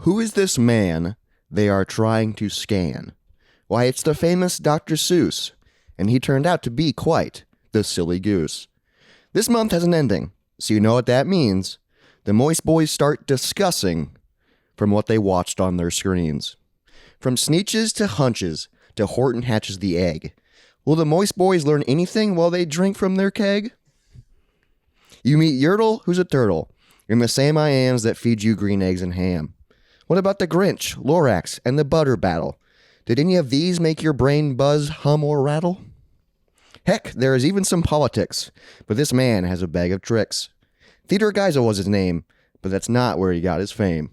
Who is this man they are trying to scan? Why, it's the famous Dr. Seuss, and he turned out to be quite the silly goose. This month has an ending, so you know what that means. The Moist Boys start discussing from what they watched on their screens. From Sneetches to Hunches to Horton hatches the egg. Will the Moist Boys learn anything while they drink from their keg? You meet Yertle, who's a turtle, in the same I-ams that feed you green eggs and ham. What about the Grinch, Lorax, and the Butter Battle? Did any of these make your brain buzz, hum, or rattle? Heck, there is even some politics, but this man has a bag of tricks. Theodore Geisel was his name, but that's not where he got his fame.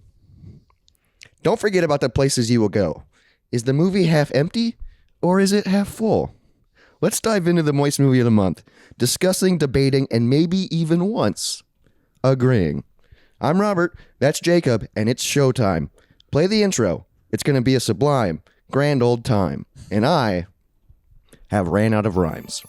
Don't forget about the places you will go. Is the movie half empty, or is it half full? Let's dive into the Moist Movie of the Month, discussing, debating, and maybe even once agreeing. I'm Robert, that's Jacob, and it's showtime. Play the intro. It's going to be a sublime, grand old time. And I have ran out of rhymes.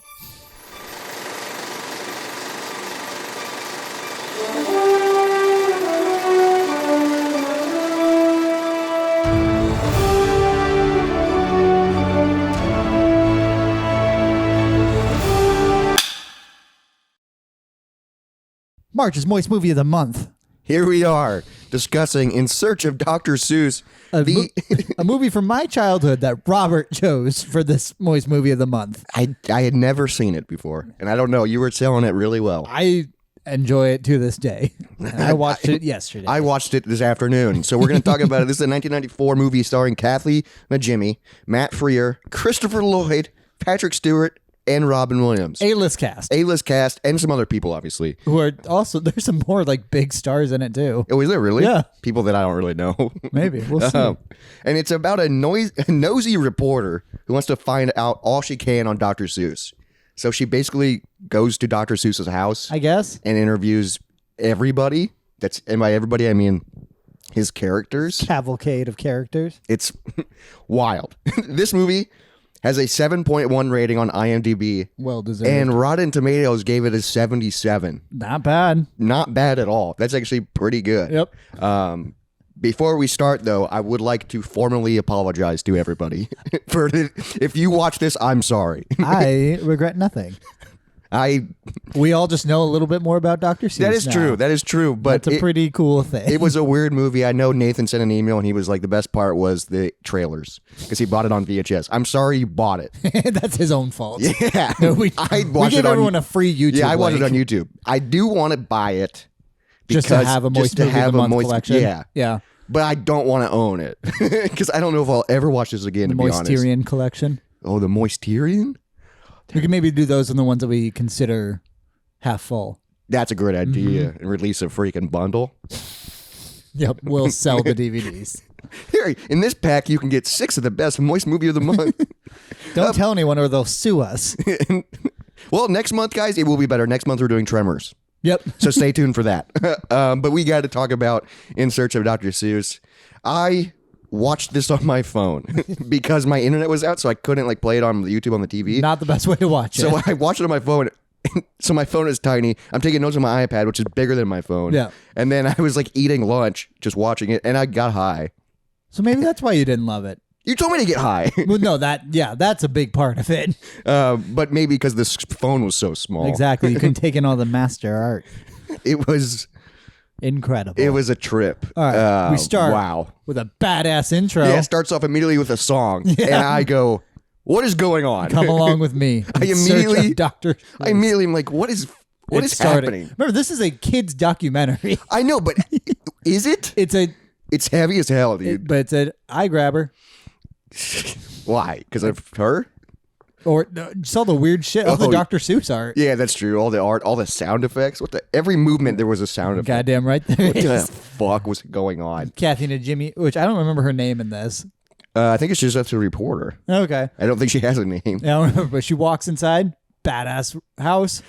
March's Moist Movie of the Month. Here we are, discussing In Search of Dr. Seuss, A movie from my childhood that Robert chose for this Moist Movie of the Month. I had never seen it before, and I don't know, you were selling it really well. I enjoy it to this day. I watched it yesterday. I watched it this afternoon, so we're going to talk about it. This is a 1994 movie starring Kathy Najimy, Matt Freer, Christopher Lloyd, Patrick Stewart, and Robin Williams. A-list cast. A-list cast, and some other people, obviously. Who are also, there's some more like big stars in it too. Oh, is there really? Yeah. People that I don't really know. Maybe. We'll see. And it's about a nosy reporter who wants to find out all she can on Dr. Seuss. So she basically goes to Dr. Seuss's house, I guess, and interviews everybody. And by everybody, I mean his characters. Cavalcade of characters. It's wild. This movie has a 7.1 rating on IMDb. Well deserved. And Rotten Tomatoes gave it a 77. Not bad. Not bad at all. That's actually pretty good. Yep. Before we start, though, I would like to formally apologize to everybody. If you watch this, I'm sorry. I regret nothing. We all just know a little bit more about Dr. Seuss. That is now. true. That is true. But it's a pretty cool thing. It was a weird movie. I know Nathan sent an email and he was like, the best part was the trailers because he bought it on VHS. I'm sorry you bought it. That's his own fault. Yeah. No, we give everyone a free YouTube. Yeah, I watched it link. on YouTube. I do want to buy it just to have a Moist Movie of the Month collection. Yeah. Yeah. But I don't want to own it because I don't know if I'll ever watch this again, The to be honest. Moisterian collection. Oh, the Moisterian? We can maybe do those on the ones that we consider half full. That's a great idea. And release a freaking bundle. Yep, we'll sell the DVDs. Here, in this pack, you can get 6 of the best Moist Movie of the Month. Don't tell anyone or they'll sue us. Well, next month, guys, it will be better. Next month, we're doing Tremors. Yep. So stay tuned for that. But we got to talk about In Search of Dr. Seuss. I watched this on my phone because my internet was out, so I couldn't like play it on the YouTube on the TV. Not the best way to watch it. So I watched it on my phone. So my phone is tiny. I'm taking notes on my iPad, which is bigger than my phone. Yeah. And then I was like eating lunch, just watching it, and I got high. So maybe that's why you didn't love it. You told me to get high. Well, no, that's a big part of it. But maybe because this phone was so small. Exactly. You couldn't take in all the master art. It was incredible. It was a trip. All right. We start with a badass intro. Yeah, it starts off immediately with a song. Yeah. And I go, what is going on? Come along with me. I immediately am like, what is happening? Remember, this is a kid's documentary. I know, but is it? It's heavy as hell, dude. But it's an eye grabber. Why? Because of her? Or just all the weird shit, all the Dr. Seuss art. Yeah, that's true. All the art, all the sound effects. Every movement there was a sound effect. Goddamn right there. What the fuck was going on? Kathy Najimy, which I don't remember her name in this. I think it's just a reporter. Okay. I don't think she has a name. I don't remember, but she walks inside, badass house.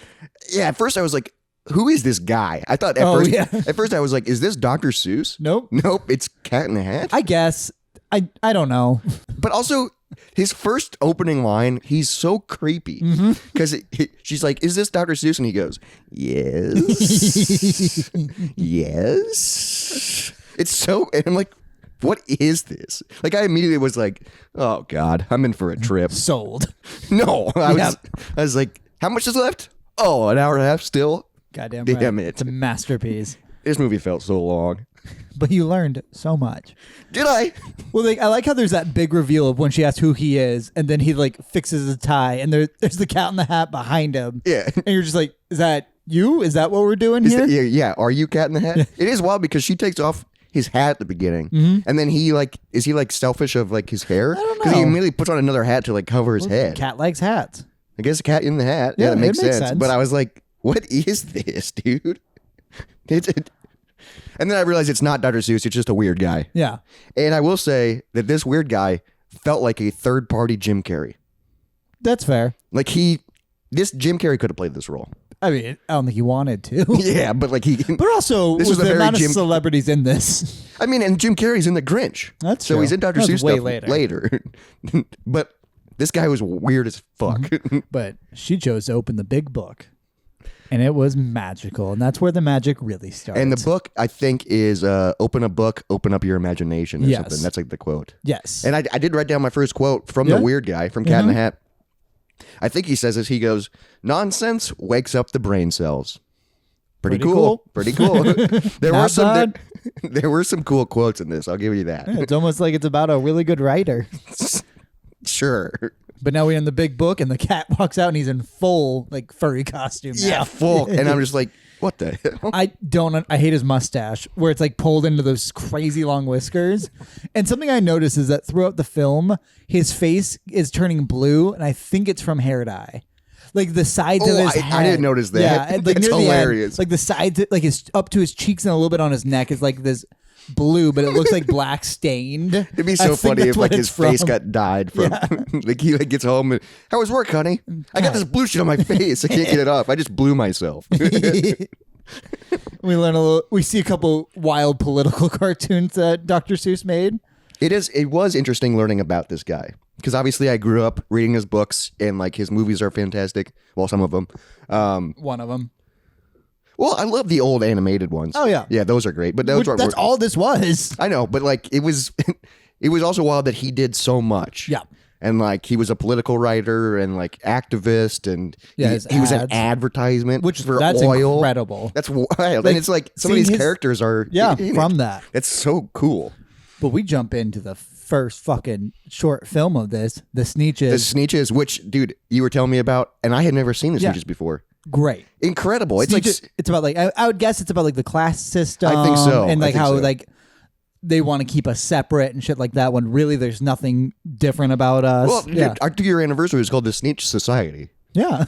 Yeah, at first I was like, who is this guy? I thought at first I was like, is this Dr. Seuss? Nope. It's Cat in the Hat. I guess. I don't know. But also, his first opening line, he's so creepy. Because she's like, is this Dr. Seuss? And he goes, yes. Yes. It's so, and I'm like, what is this? Like, I immediately was like, oh God, I'm in for a trip. Sold. No, I was like, how much is left? Oh, an hour and a half still? Goddamn Damn right. it. It's a masterpiece. This movie felt so long. But you learned so much. Did I? Well, like, I like how there's that big reveal of when she asks who he is, and then he like fixes a tie, and there's the Cat in the Hat behind him. Yeah. And you're just like, is that you? Is that what we're doing here? Yeah. Are you Cat in the Hat? It is wild because she takes off his hat at the beginning, and then is he like selfish of like his hair? I don't know. Because he immediately puts on another hat to like cover his head. Cat likes hats. I guess a cat in the hat. Yeah, Yeah, that makes it makes sense. sense. But I was like, what is this, dude? And then I realized it's not Dr. Seuss. It's just a weird guy. Yeah. And I will say that this weird guy felt like a third-party Jim Carrey. That's fair. Like this Jim Carrey could have played this role. I mean, I don't think he wanted to. Yeah, but like But also, This was was a the very amount of Jim- celebrities in this? I mean, and Jim Carrey's in The Grinch. That's so true. he's in Dr. That Seuss was way stuff later. But this guy was weird as fuck. But she chose to open the big book. And it was magical. And that's where the magic really starts. And the book, I think, is open a book, open up your imagination or Yes. something. That's like the quote. Yes. And I did write down my first quote from Yeah? the weird guy from Cat in the Hat. I think he says this. He goes, "Nonsense wakes up the brain cells." Pretty cool. Pretty cool. There were Not some bad. there were some cool quotes in this. I'll give you that. It's almost like it's about a really good writer. Sure. But now we're in the big book, and the cat walks out, and he's in full like furry costume. Yeah, now. full. And I'm just like, what the hell? I hate his mustache where it's like pulled into those crazy long whiskers. And something I noticed is that throughout the film, his face is turning blue, and I think it's from hair dye. Like the sides of his head. I didn't notice that. Yeah, and, like That's near the end, hilarious. like the sides, like his up to his cheeks and a little bit on his neck is like this blue, but it looks like black stained. It'd be I so think funny that's if what like his it's face from. got dyed from like he like gets home and how was work, honey? I got this blue shit on my face. I can't get it off. I just blew myself. We learn a little. We see a couple wild political cartoons that Dr. Seuss made. It was interesting learning about this guy because obviously I grew up reading his books and like his movies are fantastic. Well, some of them. One of them. Well, I love the old animated ones. Oh, yeah. Yeah, those are great. But those That's all this was. I know, but like it was it was also wild that he did so much. Yeah. And like he was a political writer and like activist and Yeah, he, his he was an ads. advertisement Which for that's oil. incredible. That's wild. Like, and it's like some of seeing these his- characters are Yeah, in from it. that. It's so cool. But we jump into the first fucking short film of this, The The Sneetches. Sneetches, which dude, you were telling me about, and I had never seen the Yeah. Sneetches before. Great. Incredible. It's like Sneetches- it's about like I would guess it's about like the class system. I think so. And I like think how so. like they want to keep us separate and shit like that. When really there's nothing different about us. well, yeah. dude, our 2-year anniversary was called the Sneetch Society. Yeah.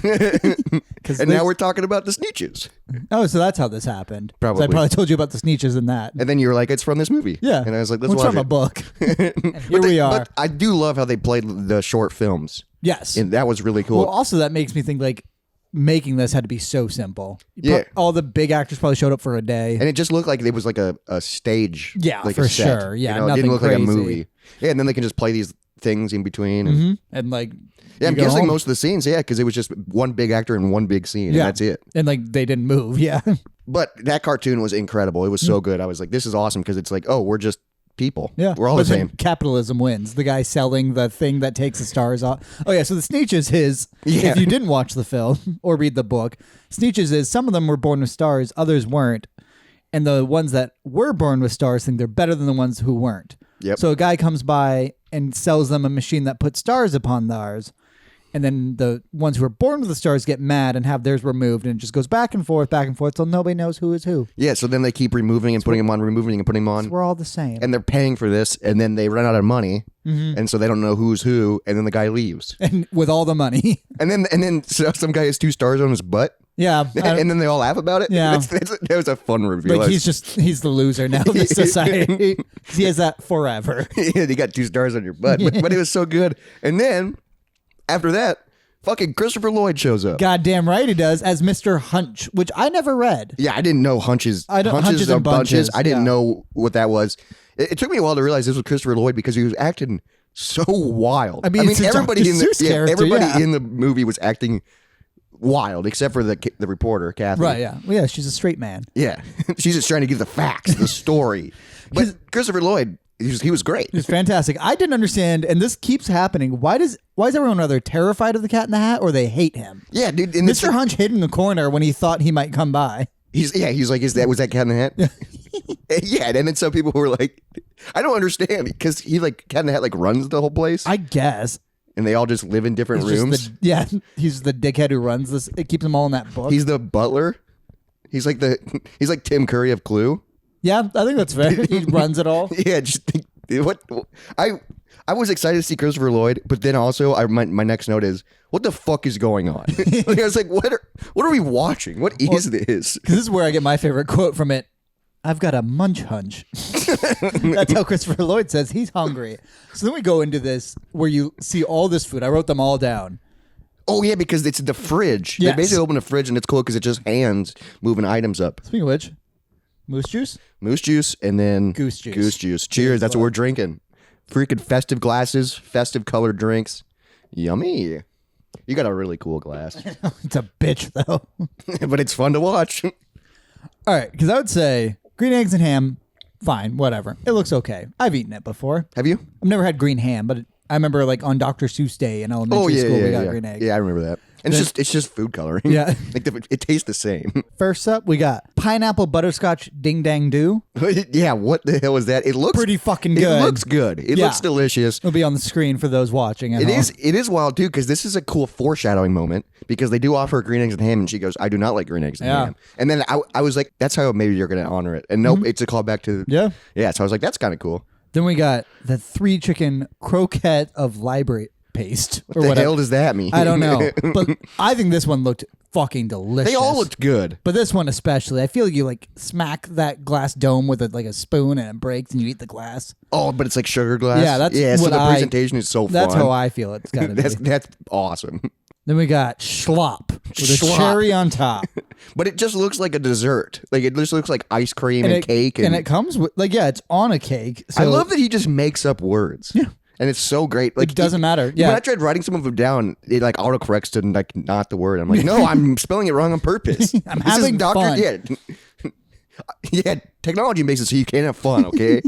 And now we're talking about the Sneetches. Oh, so that's how this happened. Probably. So I probably told you about the Sneetches and that. And then you were like, it's from this movie. Yeah. And I was like, let's Well, it's watch from it. a book. And here we are. But I do love how they played the short films. Yes. And that was really cool. Well, also that makes me think like making this had to be so simple. Yeah. All the big actors probably showed up for a day. And it just looked like it was like a stage. Yeah, like for a set. sure. Yeah, You know, it nothing didn't look like a crazy. movie. Yeah, and then they can just play these things in between. And, And like, yeah, I'm you go guessing home, most of the scenes, yeah, because it was just one big actor and one big scene, and Yeah. that's it. and like they didn't move. Yeah. But that cartoon was incredible. It was so good. I was like, this is awesome because it's like, oh, we're just people. Yeah. We're all But the then same. capitalism wins. The guy selling the thing that takes the stars off. Oh, yeah. So the Sneetches is, Yeah. if you didn't watch the film or read the book, Sneetches is some of them were born with stars, others weren't. And the ones that were born with stars think they're better than the ones who weren't. Yep. So a guy comes by and sells them a machine that puts stars upon theirs. And then the ones who are born with the stars get mad and have theirs removed. And it just goes back and forth till nobody knows who is who. Yeah, so then they keep removing and putting them on, removing and putting them on. We're all the same. And they're paying for this, and then they run out of money, Mm-hmm. and so they don't know who's who, and then the guy leaves. And with all the money. And then so some guy has 2 stars on his butt, Yeah. and then they all laugh about it. Yeah. That was a fun reveal. Like he's the loser now of the society. He has that forever. Yeah, you got 2 stars on your butt, but it was so good. And then after that, fucking Christopher Lloyd shows up. Goddamn right he does, as Mr. Hunch, which I never read. Yeah, I didn't know hunches. Hunches are and bunches, I didn't yeah. know what that was. It took me a while to realize this was Christopher Lloyd because he was acting so wild. I mean, it's a everybody Dr. in the Seuss character, everybody yeah. in the movie was acting wild except for the reporter Kathy. Right, yeah. Well, yeah, she's a straight man. Yeah, she's just trying to give the facts, the story. But Christopher Lloyd, he was great. It's fantastic. I didn't understand, and this keeps happening. Why is everyone either terrified of the Cat in the Hat or they hate him? Yeah, dude. And Mr. Hunch hid in the corner when he thought he might come by. He's like, was that Cat in the Hat? Yeah, and then some people were like, I don't understand because he like Cat in the Hat like runs the whole place, I guess. and they all just live in different rooms. He's the dickhead who runs this. It keeps them all in that book. He's the butler. He's like Tim Curry of Clue. Yeah, I think that's fair. He runs it all. Yeah, just what I was excited to see Christopher Lloyd, but then also my next note is what the fuck is going on? Like, I was like, what are we watching? What is this? Because this is where I get my favorite quote from it. I've got a munch hunch. That's how Christopher Lloyd says he's hungry. So then we go into this where you see all this food. I wrote them all down. Oh yeah, because it's the fridge. Yes. They basically open the fridge and it's cool because it's just hands moving items up. Speaking of which, moose juice, and then goose juice. Goose juice. Cheers. That's what we're drinking. Freaking festive glasses, festive colored drinks. Yummy. You got a really cool glass, It's a bitch though. but it's fun to watch. All right, because I would say green eggs and ham, fine, whatever. It looks okay. I've eaten it before. Have you? I've never had green ham, but I remember like on Dr. Seuss Day in elementary school, we got green eggs. Yeah, I remember that. And it's just food coloring. Yeah. Like it tastes the same. First up, we got pineapple butterscotch ding dang do. Yeah, what the hell is that? It looks Pretty fucking good. It looks good. It Yeah. looks delicious. It'll be on the screen for those watching. It is wild too because this is a cool foreshadowing moment because they do offer green eggs and ham and she goes, I do not like green eggs and Yeah. ham. And then I was like, that's how maybe you're going to honor it. And nope, it's a callback to Yeah. Yeah, so I was like, that's kind of cool. Then we got the 3 chicken croquette of library paste. What the hell does that mean? I don't know. But I think this one looked fucking delicious. They all looked good. But this one especially, I feel you like smack that glass dome with like a spoon and it breaks and you eat the glass. Oh, but it's like sugar glass. Yeah, that's so what the presentation is so fun. That's how I feel it's gotta be. That's awesome. Then we got schlop with a Schlop. cherry on top. But it just looks like a dessert. Like it just looks like ice cream and cake. And it comes with like, yeah, it's on a cake. So I love that he just makes up words. Yeah. And it's so great. Like it doesn't matter. Yeah. When I tried writing some of them down, it like autocorrects to like not the word. I'm like, no, I'm spelling it wrong on purpose. I'm having fun. Yeah. Yeah, technology makes it so you can't have fun, okay?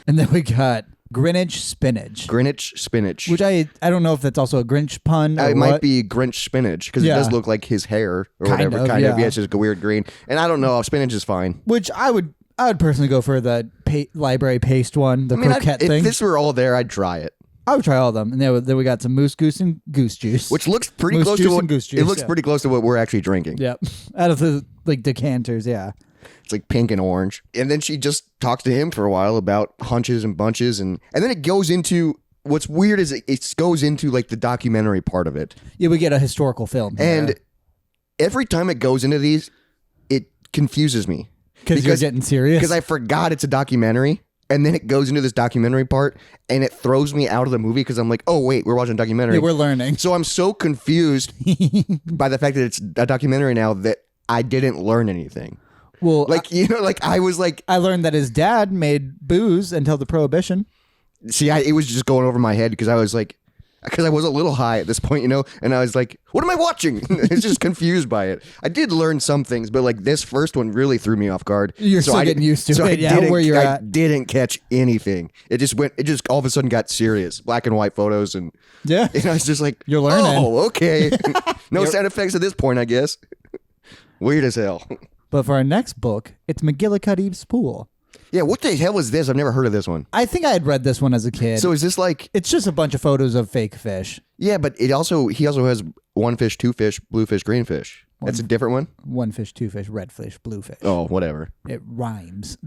And then we got Greenwich spinach. Greenwich spinach. Which I don't know if that's also a Grinch pun or it what. might be Grinch spinach because Yeah. it does look like his hair or Kind whatever. of, Kind of. yeah. Yeah, it's just a weird green. And I don't know. Spinach is fine. Which I would personally go for the library paste one, the croquette if thing. this were all there, I'd try it. I would try all of them. And then we got some moose goose and goose juice. Which looks pretty Moose close juice to what and goose juice, it looks yeah. pretty close to what we're actually drinking. Yep. Out of the like decanters, yeah. It's like pink and orange. And then she just talks to him for a while about hunches and bunches. And then it goes into what's weird is it goes into like the documentary part of it. Yeah, we get a historical film. And every time it goes into these, it confuses me. Because you're getting serious? Because I forgot it's a documentary. And then it goes into this documentary part and it throws me out of the movie because I'm like, oh, wait, we're watching a documentary. Yeah, we're learning. So I'm so confused by the fact that it's a documentary now that I didn't learn anything. Well, Like, I was like, I learned that his dad made booze until the Prohibition. see, it was just going over my head because I was like, because I was a little high at this point, and I was like, what am I watching? It's just confused by it. I did learn some things, but like this first one really threw me off guard. You're still getting used to it, where you're I at. didn't catch anything. It just all of a sudden got serious. Black and white photos and Yeah. I was just like, You're learning. Oh, okay. No sound effects at this point, I guess. Weird as hell. But for our next book, it's McGillicuddy's Pool. Yeah, what the hell is this? I've never heard of this one. I think I had read this one as a kid. So is this like... It's just a bunch of photos of fake fish. Yeah, but he also has one fish, two fish, blue fish, green fish. That's a different one? One fish, two fish, red fish, blue fish. Oh, whatever. It rhymes.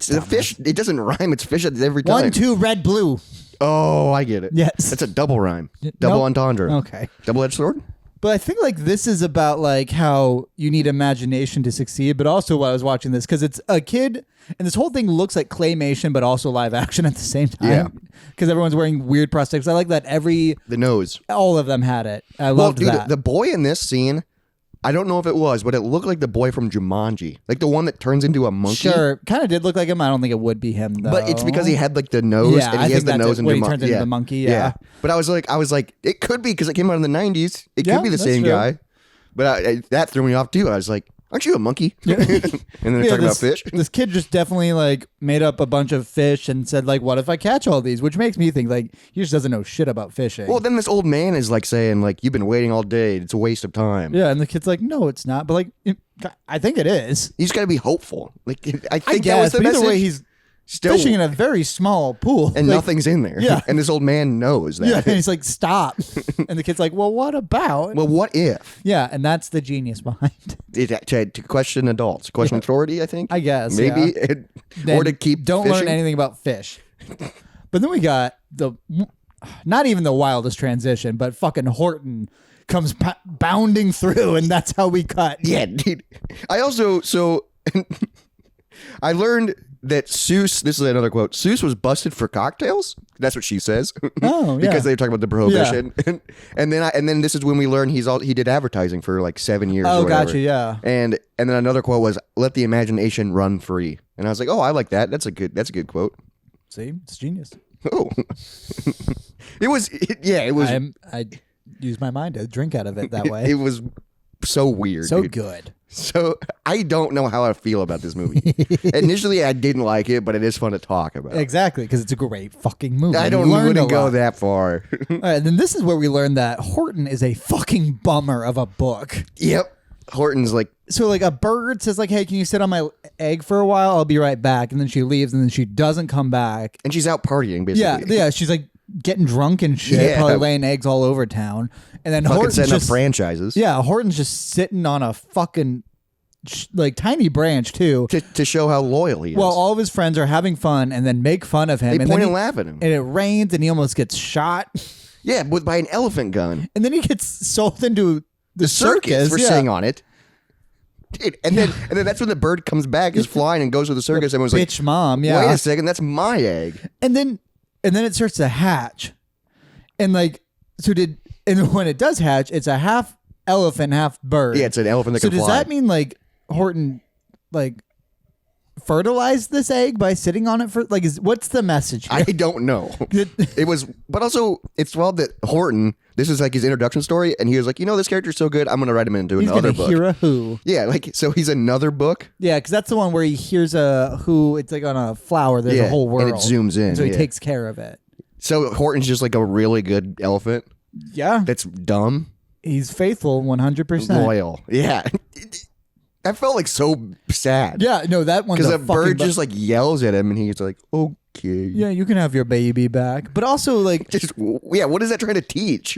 The fish, it doesn't rhyme. It's fish every time. 1, 2, red, blue. Oh, I get it. Yes. That's a double rhyme. Double Nope. entendre. Okay. Double-edged sword? But I think like this is about like how you need imagination to succeed, but also while I was watching this, because it's a kid and this whole thing looks like claymation, but also live action at the same time. Yeah. Because everyone's wearing weird prosthetics. I like that The nose. all of them had it. I Well, loved dude, that. the boy in this scene, I don't know if it was, but it looked like the boy from Jumanji. Like the one that turns into a monkey. Sure. Kind of did look like him. I don't think it would be him though. But it's because he had like the nose, Yeah, and I he has think the that's nose it, in when he Jumanji. turns into the monkey, yeah. But I was like, it could be because it came out in the 90s. It Yeah, could be the that's same true. guy. But that threw me off too. I was like, Aren't you a monkey? And then they're talking about fish. This kid just definitely like made up a bunch of fish and said like, what if I catch all these? Which makes me think like he just doesn't know shit about fishing. Well, then this old man is like saying like, you've been waiting all day. It's a waste of time. Yeah, and the kid's like, no, it's not. But like, I think it is. You just got to be hopeful. Like I I think guess, that was the but message. either way, he's Still, fishing in a very small pool. and like, nothing's in there. Yeah. And this old man knows that. Yeah, and he's like, stop. And the kid's like, well, what about? Well, what if? Yeah, and that's the genius behind it. To question adults, question authority, I think. I guess. Maybe. Then Or to keep don't fishing. learn anything about fish. But then we got not even the wildest transition, but fucking Horton comes bounding through, and that's how we cut. Yeah, dude. I also, I learned that Seuss, this is another quote, Seuss was busted for cocktails. That's what she says. Oh, yeah. Because they were talking about the prohibition. Yeah. and then this is when we learn he did advertising for like 7 years. Oh, or whatever. gotcha, yeah. And then another quote was, let the imagination run free. And I was like, oh, I like that. That's a good quote. See, it's genius. Oh. It was. I used my mind to drink out of it that way. It was so weird. So dude. good. So I don't know how I feel about this movie. Initially, I didn't like it, but it is fun to talk about. Exactly, because it's a great fucking movie. I wouldn't wouldn't go that far. All right, then this is where we learn that Horton is a fucking bummer of a book. Yep. Horton's like, So like a bird says like, hey, can you sit on my egg for a while? I'll be right back. And then she leaves and then she doesn't come back. and she's out partying basically. Yeah. She's like getting drunk and shit, Yeah. probably laying eggs all over town. And then Fucking Horton's setting just up franchises. Yeah, Horton's just sitting on a fucking like tiny branch too. To show how loyal he is. Well, all of his friends are having fun and then make fun of him. they and point then and laugh at him. and it rains and he almost gets shot. Yeah, by an elephant gun. And then he gets sold into the circus for sitting on it. Dude, and then that's when the bird comes back, is flying and goes to the circus. Everyone's like, Bitch mom, yeah. wait a second, that's my egg. And then it starts to hatch. And like and when it does hatch, it's a half elephant, half bird. Yeah, it's an elephant that So can does fly. that mean like Horton like fertilized this egg by sitting on it for like what's the message here? I don't know. It was, but also it's wild that Horton, this is like his introduction story, and he was like, this character's so good, I'm gonna write him into He's another gonna book. hear a who. Yeah, like so he's another book. Yeah, because that's the one where he hears a who. It's like on a flower. There's a whole world, and it zooms in. And so he yeah. takes care of it. So Horton's just like a really good elephant Yeah, that's dumb, he's faithful 100%. loyal. Yeah, I felt like so sad. Yeah, no, that one's because a the bird fucking just like yells at him, and he's like, "Okay, yeah, you can have your baby back. But also like just yeah." What is that trying to teach?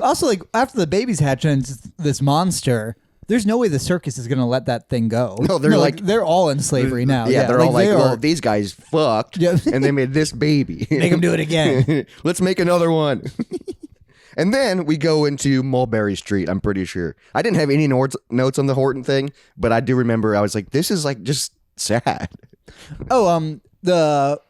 also like after the baby's hatching and it's this monster. There's no way the circus is gonna let that thing go. No, they're like- they're all in slavery now. Yeah, they're all like, they well, are- these guys fucked, Yeah. and they made this baby. make them do it again. Let's make another one. And then we go into Mulberry Street, I'm pretty sure. I didn't have any notes on the Horton thing, but I do remember I was like, this is like just sad. Oh, the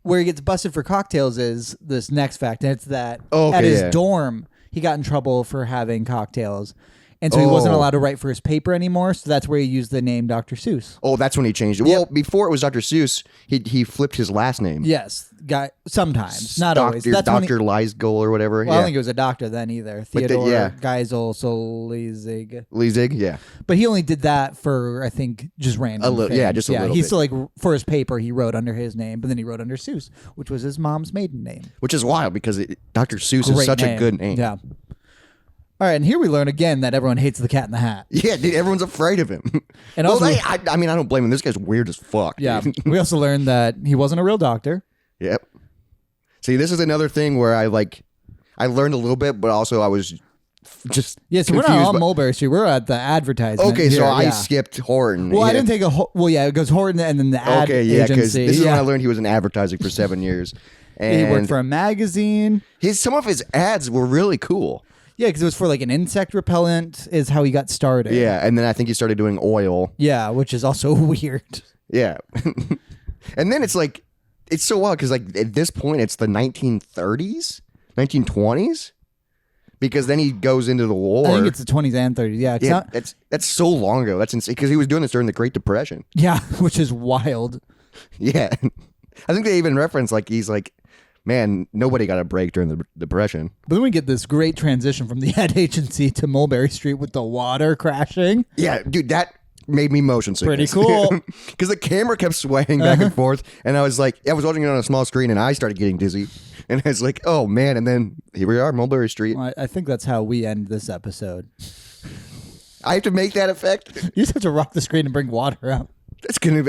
where he gets busted for cocktails is this next fact, and it's that at his dorm he got in trouble for having cocktails. And so he wasn't allowed to write for his paper anymore. So that's where he used the name Dr. Seuss. Oh, that's when he changed it. Well, before it was Dr. Seuss, he flipped his last name. Yes, sometimes, not always. That's Dr. Leisgol or whatever. Well, I don't think it was a doctor then either. Theodore Geisel Solizig. Leizig, yeah. But he only did that for, I think, just random things. Yeah, just a little He bit. still, like, for his paper, he wrote under his name, but then he wrote under Seuss, which was his mom's maiden name. Which is wild because Dr. Seuss is such a good name. Yeah. All right, and here we learn again that everyone hates the Cat in the Hat. Yeah, dude, everyone's afraid of him. And well, also, I mean, I don't blame him. This guy's weird as fuck. yeah, Dude. we also learned that he wasn't a real doctor. Yep. See, this is another thing where I learned a little bit, but also I was just Yeah, so we're not on Mulberry Street. We're at the advertisement. Okay, so here, I yeah. skipped Horton. Well, I Yeah. didn't take it goes Horton and then the ad Okay, yeah, because agency. this is when I learned he was in advertising for 7 years. And He worked for a magazine. some of his ads were really cool. Yeah, because it was for like an insect repellent is how he got started. Yeah, and then I think he started doing oil. Yeah, which is also weird. Yeah. And then it's like, it's so wild because like at this point it's the 1930s, 1920s, because then he goes into the war. I think it's the 20s and 30s. Yeah, Yeah, that's so long ago. That's insane because he was doing this during the Great Depression. yeah, which is wild. Yeah. I think they even reference like he's like man, nobody got a break during the Depression. But then we get this great transition from the ad agency to Mulberry Street with the water crashing. Yeah, dude, that made me motion sickness. Pretty cool. Because the camera kept swaying back and forth, and I was watching it on a small screen, and I started getting dizzy. And I was like, oh, man. And then here we are, Mulberry Street. Well, I think that's how we end this episode. I have to make that effect? You just have to rock the screen and bring water out.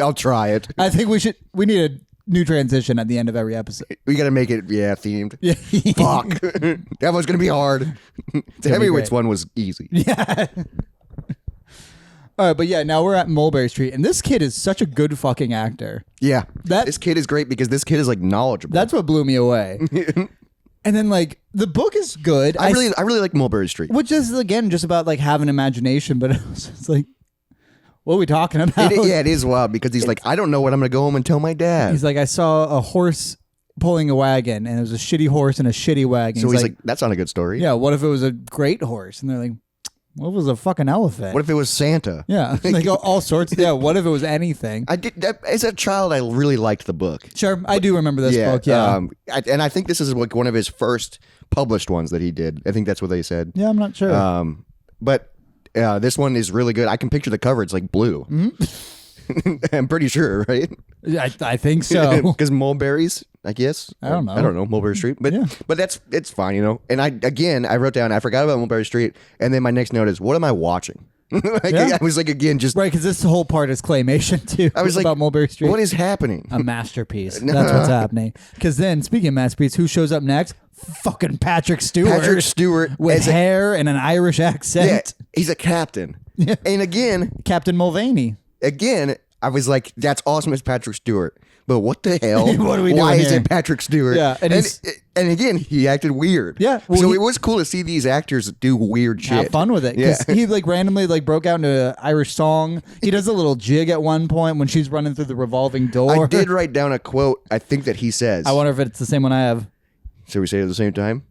I'll try it. I think we need a new transition at the end of every episode. We got to make it, themed. Yeah. Fuck. That one's going to be hard. The heavyweights great. one was easy. Yeah. All right, but yeah, now we're at Mulberry Street, and this kid is such a good fucking actor. Yeah. This kid is great because this kid is, knowledgeable. That's what blew me away. And then, the book is good. I really like Mulberry Street. Which is, again, just about, having imagination, but it's like, what are we talking about? It is wild because he's I don't know what I'm going to go home and tell my dad. He's like, I saw a horse pulling a wagon, and it was a shitty horse and a shitty wagon. So he's like, that's not a good story. Yeah, what if it was a great horse? And they're like, what if it was a fucking elephant? What if it was Santa? Yeah, all sorts. Yeah, what if it was anything? As a child, I really liked the book. Sure, I do remember this book, yeah. And I think this is one of his first published ones that he did. I think that's what they said. Yeah, I'm not sure. But this one is really good. I can picture the cover. It's blue. Mm-hmm. I'm pretty sure, right? I think so. Because mulberries, I guess. I don't know. Mulberry Street. But but it's fine, And I wrote down, I forgot about Mulberry Street. And then my next note is, what am I watching? I was again, just... Right, because this whole part is claymation, too. I was about Mulberry Street. What is happening? A masterpiece. That's what's happening. Because then, speaking of masterpiece, who shows up next? Fucking Patrick Stewart. Patrick Stewart. With hair and an Irish accent. Yeah, he's a captain. Yeah. And again... Captain Mulvaney. Again, I was like, that's awesome as Patrick Stewart. But what the hell? What are we doing Why is here? it Patrick Stewart? Yeah, and again, he acted weird. Yeah, so it was cool to see these actors do weird shit. Have fun with it. Because he randomly broke out into an Irish song. He does a little jig at one point when she's running through the revolving door. I did write down a quote, I think that he says. I wonder if it's the same one I have. Should we say it at the same time?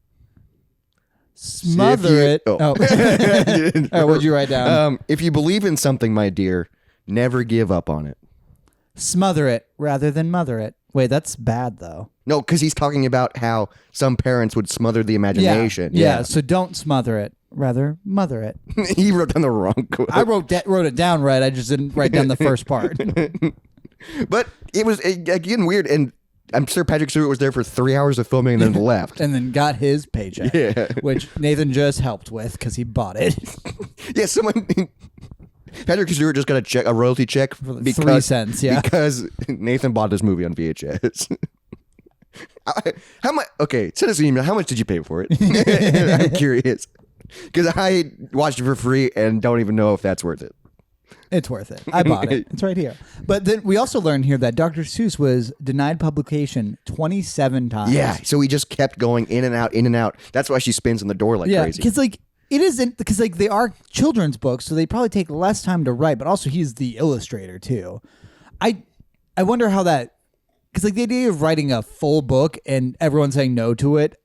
Smother it. Oh. All right, what'd you write down? If you believe in something, my dear, never give up on it. Smother it rather than mother it. Wait, that's bad, though. No, because he's talking about how some parents would smother the imagination. Yeah, so don't smother it. Rather, mother it. He wrote down the wrong quote. I wrote it down right. I just didn't write down the first part. But it was, again, weird. And I'm sure Patrick Stewart was there for 3 hours of filming and then left. And then got his paycheck. Yeah. Which Nathan just helped with because he bought it. Yeah, Patrick Stewart just got a royalty check for 3 cents, yeah. Because Nathan bought this movie on VHS. How much? Okay, send us an email. How much did you pay for it? I'm curious. Because I watched it for free and don't even know if that's worth it. It's worth it. I bought it. It's right here. But then we also learned here that Dr. Seuss was denied publication 27 times. Yeah, so he just kept going in and out, in and out. That's why she spins in the door like crazy. Because it isn't, because they are children's books, so they probably take less time to write. But also, he's the illustrator too. I wonder how that, because the idea of writing a full book and everyone saying no to it.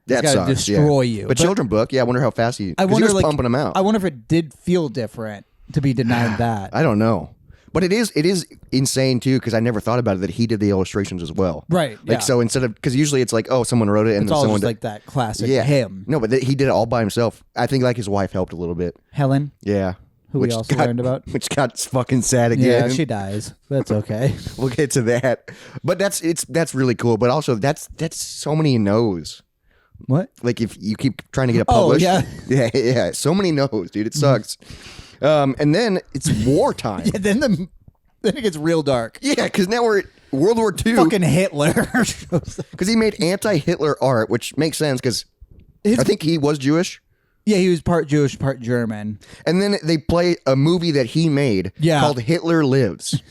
It's got to destroy you. But children's book, I wonder how fast he was pumping them out. I wonder if it did feel different to be denied that. I don't know. But it is insane too, because I never thought about it that he did the illustrations as well. Right. So instead of, because usually it's someone wrote it and it's then all someone just like that classic him. No, but he did it all by himself. I think his wife helped a little bit. Helen. Yeah. Who we also learned about. Which got fucking sad again. Yeah, she dies. That's okay. We'll get to that. But that's really cool. But also that's so many no's. What? If you keep trying to get it published. Oh, yeah. Yeah. So many no's, dude. It sucks. And then it's wartime. Yeah, then it gets real dark. Yeah, because now we're at World War II. Fucking Hitler. Because he made anti-Hitler art, which makes sense because I think he was Jewish. Yeah, he was part Jewish, part German. And then they play a movie that he made called Hitler Lives,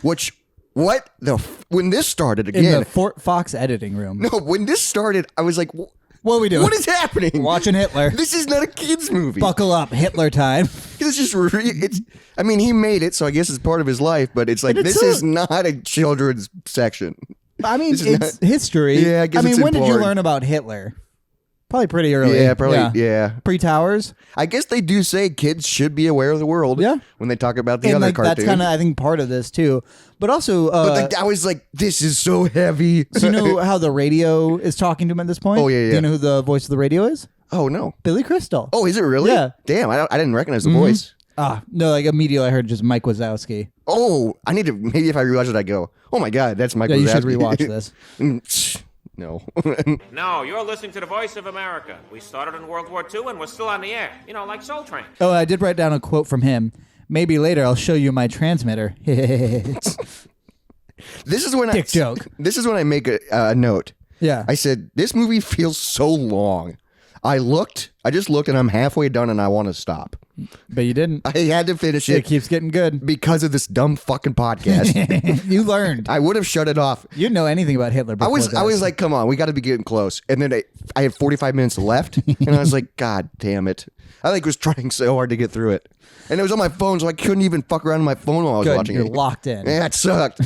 which... when this started again... In the Fort Fox editing room. No, when this started, I was like... What are we doing? What is happening? We're watching Hitler. This is not a kid's movie. Buckle up, Hitler time. It's just... he made it, so I guess it's part of his life, but it's this is not a children's section. I mean, it's history. Yeah, I guess it's when did you important. learn about Hitler? Probably pretty early. Yeah, probably. Yeah. Pre-Towers. I guess they do say kids should be aware of the world. Yeah. When they talk about the And other like cartoon. that's kind of, I think, part of this too. But also, But like, I was like, this is so heavy. so you know how the radio is talking to him at this point? Oh, yeah, yeah. Do you know who the voice of the radio is? Oh no. Billy Crystal. Oh, is it really? Yeah. Damn, I didn't recognize the voice. No, like immediately I heard just Mike Wazowski. Oh, I need to. Maybe if I rewatch it, I go, oh my god, that's Michael. Yeah, you should Wazowski." rewatch this. No. No, you're listening to the voice of America. We started in World War II and we're still on the air. You know, like Soul Train. Oh, I did write down a quote from him. Maybe later I'll show you my transmitter. This is when Dick joke. This is when I make a note. Yeah. I said this movie feels so long. I just looked, and I'm halfway done, and I want to stop. But you didn't. I had to finish It it keeps getting good. because of this dumb fucking podcast. You learned. I would have shut it off. You didn't know anything about Hitler I before was this. like, come on, we got to be getting close. And then I had 45 minutes left, and I was like, God damn it. I like was trying so hard to get through it. And it was on my phone, so I couldn't even fuck around on my phone while I was Good, watching you're it. locked in. Yeah, it sucked.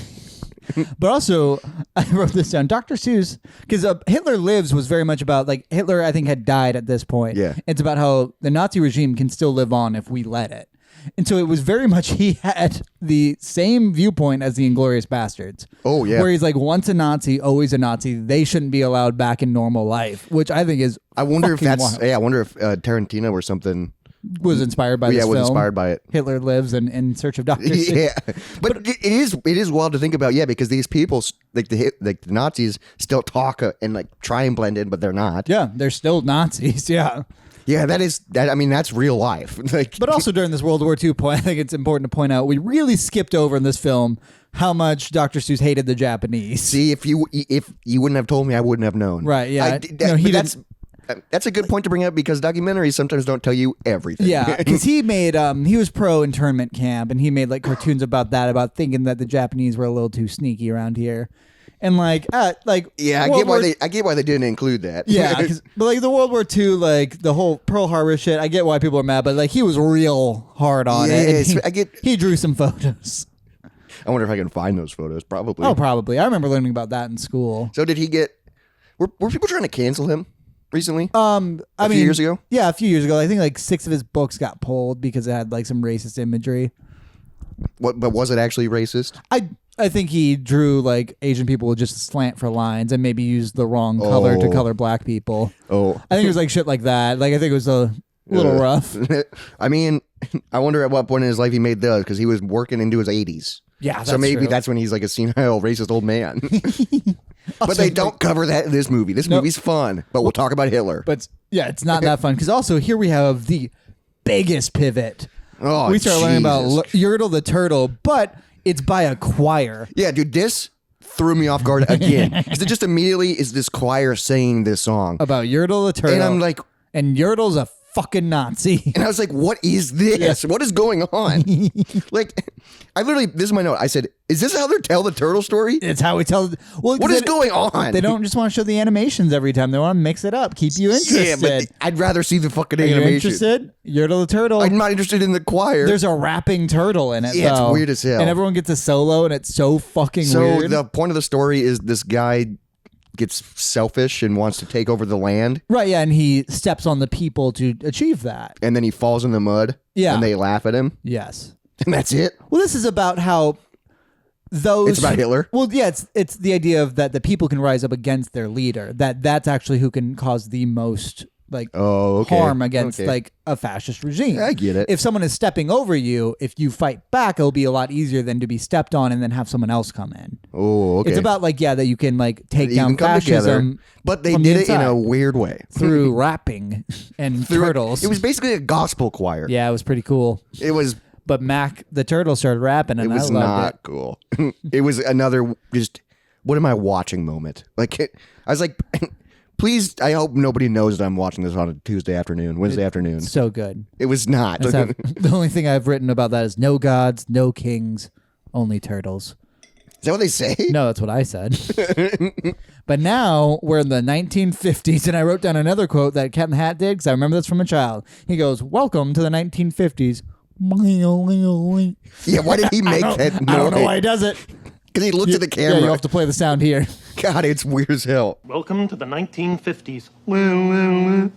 But also, I wrote this down. Dr. Seuss, because Hitler Lives was very much about, like, Hitler, I think, had died at this point. Yeah. It's about how the Nazi regime can still live on if we let it. And so it was very much, he had the same viewpoint as the Inglourious Bastards. Oh, yeah. Where he's like, once a Nazi, always a Nazi. They shouldn't be allowed back in normal life, which I think is I wonder if fucking that's, wild. yeah, I wonder if Tarantino or something. Was inspired by Yeah, this was film. inspired by it. Hitler Lives and In Search of Dr. Seuss. Yeah, but it is wild to think about. Yeah, because these people, like the Nazis, still talk and like try and blend in, but they're not. Yeah, they're still Nazis, yeah. Yeah, I mean, that's real life. Like, But also during this World War II point, I think it's important to point out we really skipped over in this film how much Dr. Seuss hated the Japanese. see, if you wouldn't have told me, I wouldn't have known. Right, yeah. No, he that's a good point to bring up because documentaries sometimes don't tell you everything. Yeah, because he made he was pro internment camp and he made like cartoons about that, about thinking that the Japanese were a little too sneaky around here, and yeah, I get why they didn't include that. Yeah, but like the World War II, like the whole Pearl Harbor shit, I get why people are mad, but like he was real hard on it. Yes, And he drew some photos. I wonder if I can find those photos. Probably. Oh, probably. I remember learning about that in school. So did he get? Were people trying to cancel him recently? I a few years ago. Yeah, a few years ago. I think like 6 of his books got pulled because it had like some racist imagery. But was it actually racist? I think he drew like Asian people with just a slant for lines and maybe used the wrong color to color black people. Oh, I think it was like shit like that. Like I think it was a little rough. I mean, I wonder at what point in his life he made those because he was working into his 80s. Yeah, So maybe true. that's when he's like a senile, racist old man. But Also, they don't cover that in this movie. This movie's fun, but we'll talk about Hitler. But yeah, it's not that fun because also here we have the biggest pivot. Oh, We start learning about Jesus. Yertle the Turtle, but it's by a choir. Yeah, dude, this threw me off guard again because it just immediately is this choir singing this song, About Yertle the Turtle. and I'm like, and Yertle's a fucking Nazi. and I was like, what is this? What is going on? Like, I literally, this is my note. I said, is this how they tell the turtle story? It's how we tell. Well, What is going on? They don't just want to show the animations every time. They want to mix it up, keep you interested. Yeah, but I'd rather see the fucking Are you animation. interested? Yertle the Turtle. I'm not interested in the choir. There's a rapping turtle in it. Yeah, it's though. weird as hell. And everyone gets a solo, and it's so fucking So weird. the point of the story is this guy gets selfish and wants to take over the land, Right, yeah, and he steps on the people to achieve that. and then he falls in the mud. Yeah. And they laugh at him, Yes. and that's it. Well, this is about how those. It's about Hitler. Well, yeah, it's the idea of that the people can rise up against their leader. That's actually who can cause the most harm against like a fascist regime. I get it. If someone is stepping over you, if you fight back, it'll be a lot easier than to be stepped on and then have someone else come in. Oh, okay. It's about like that you can like take You down can come together, fascism, but they from the did it in a inside. weird way. through rapping and turtles. It was basically a gospel choir. Yeah, it was pretty cool. It was. But Mac the turtle started rapping, and It was I loved not it. cool. It was another just. What am I watching moment? Like I was like, please. I hope nobody knows that I'm watching this on a Tuesday afternoon, Wednesday afternoon. So good. It was not. The only thing I've written about that is no gods, no kings, only turtles. Is that what they say? No, that's what I said. But now we're in the 1950s, and I wrote down another quote that Cat in the Hat did because I remember this from a child. He goes, "Welcome to the 1950s." Yeah. Why did he make that noise? I don't know why he does it. Because he looked at the Yeah, camera. you have to play the sound here. God, it's weird as hell. Welcome to the 1950s.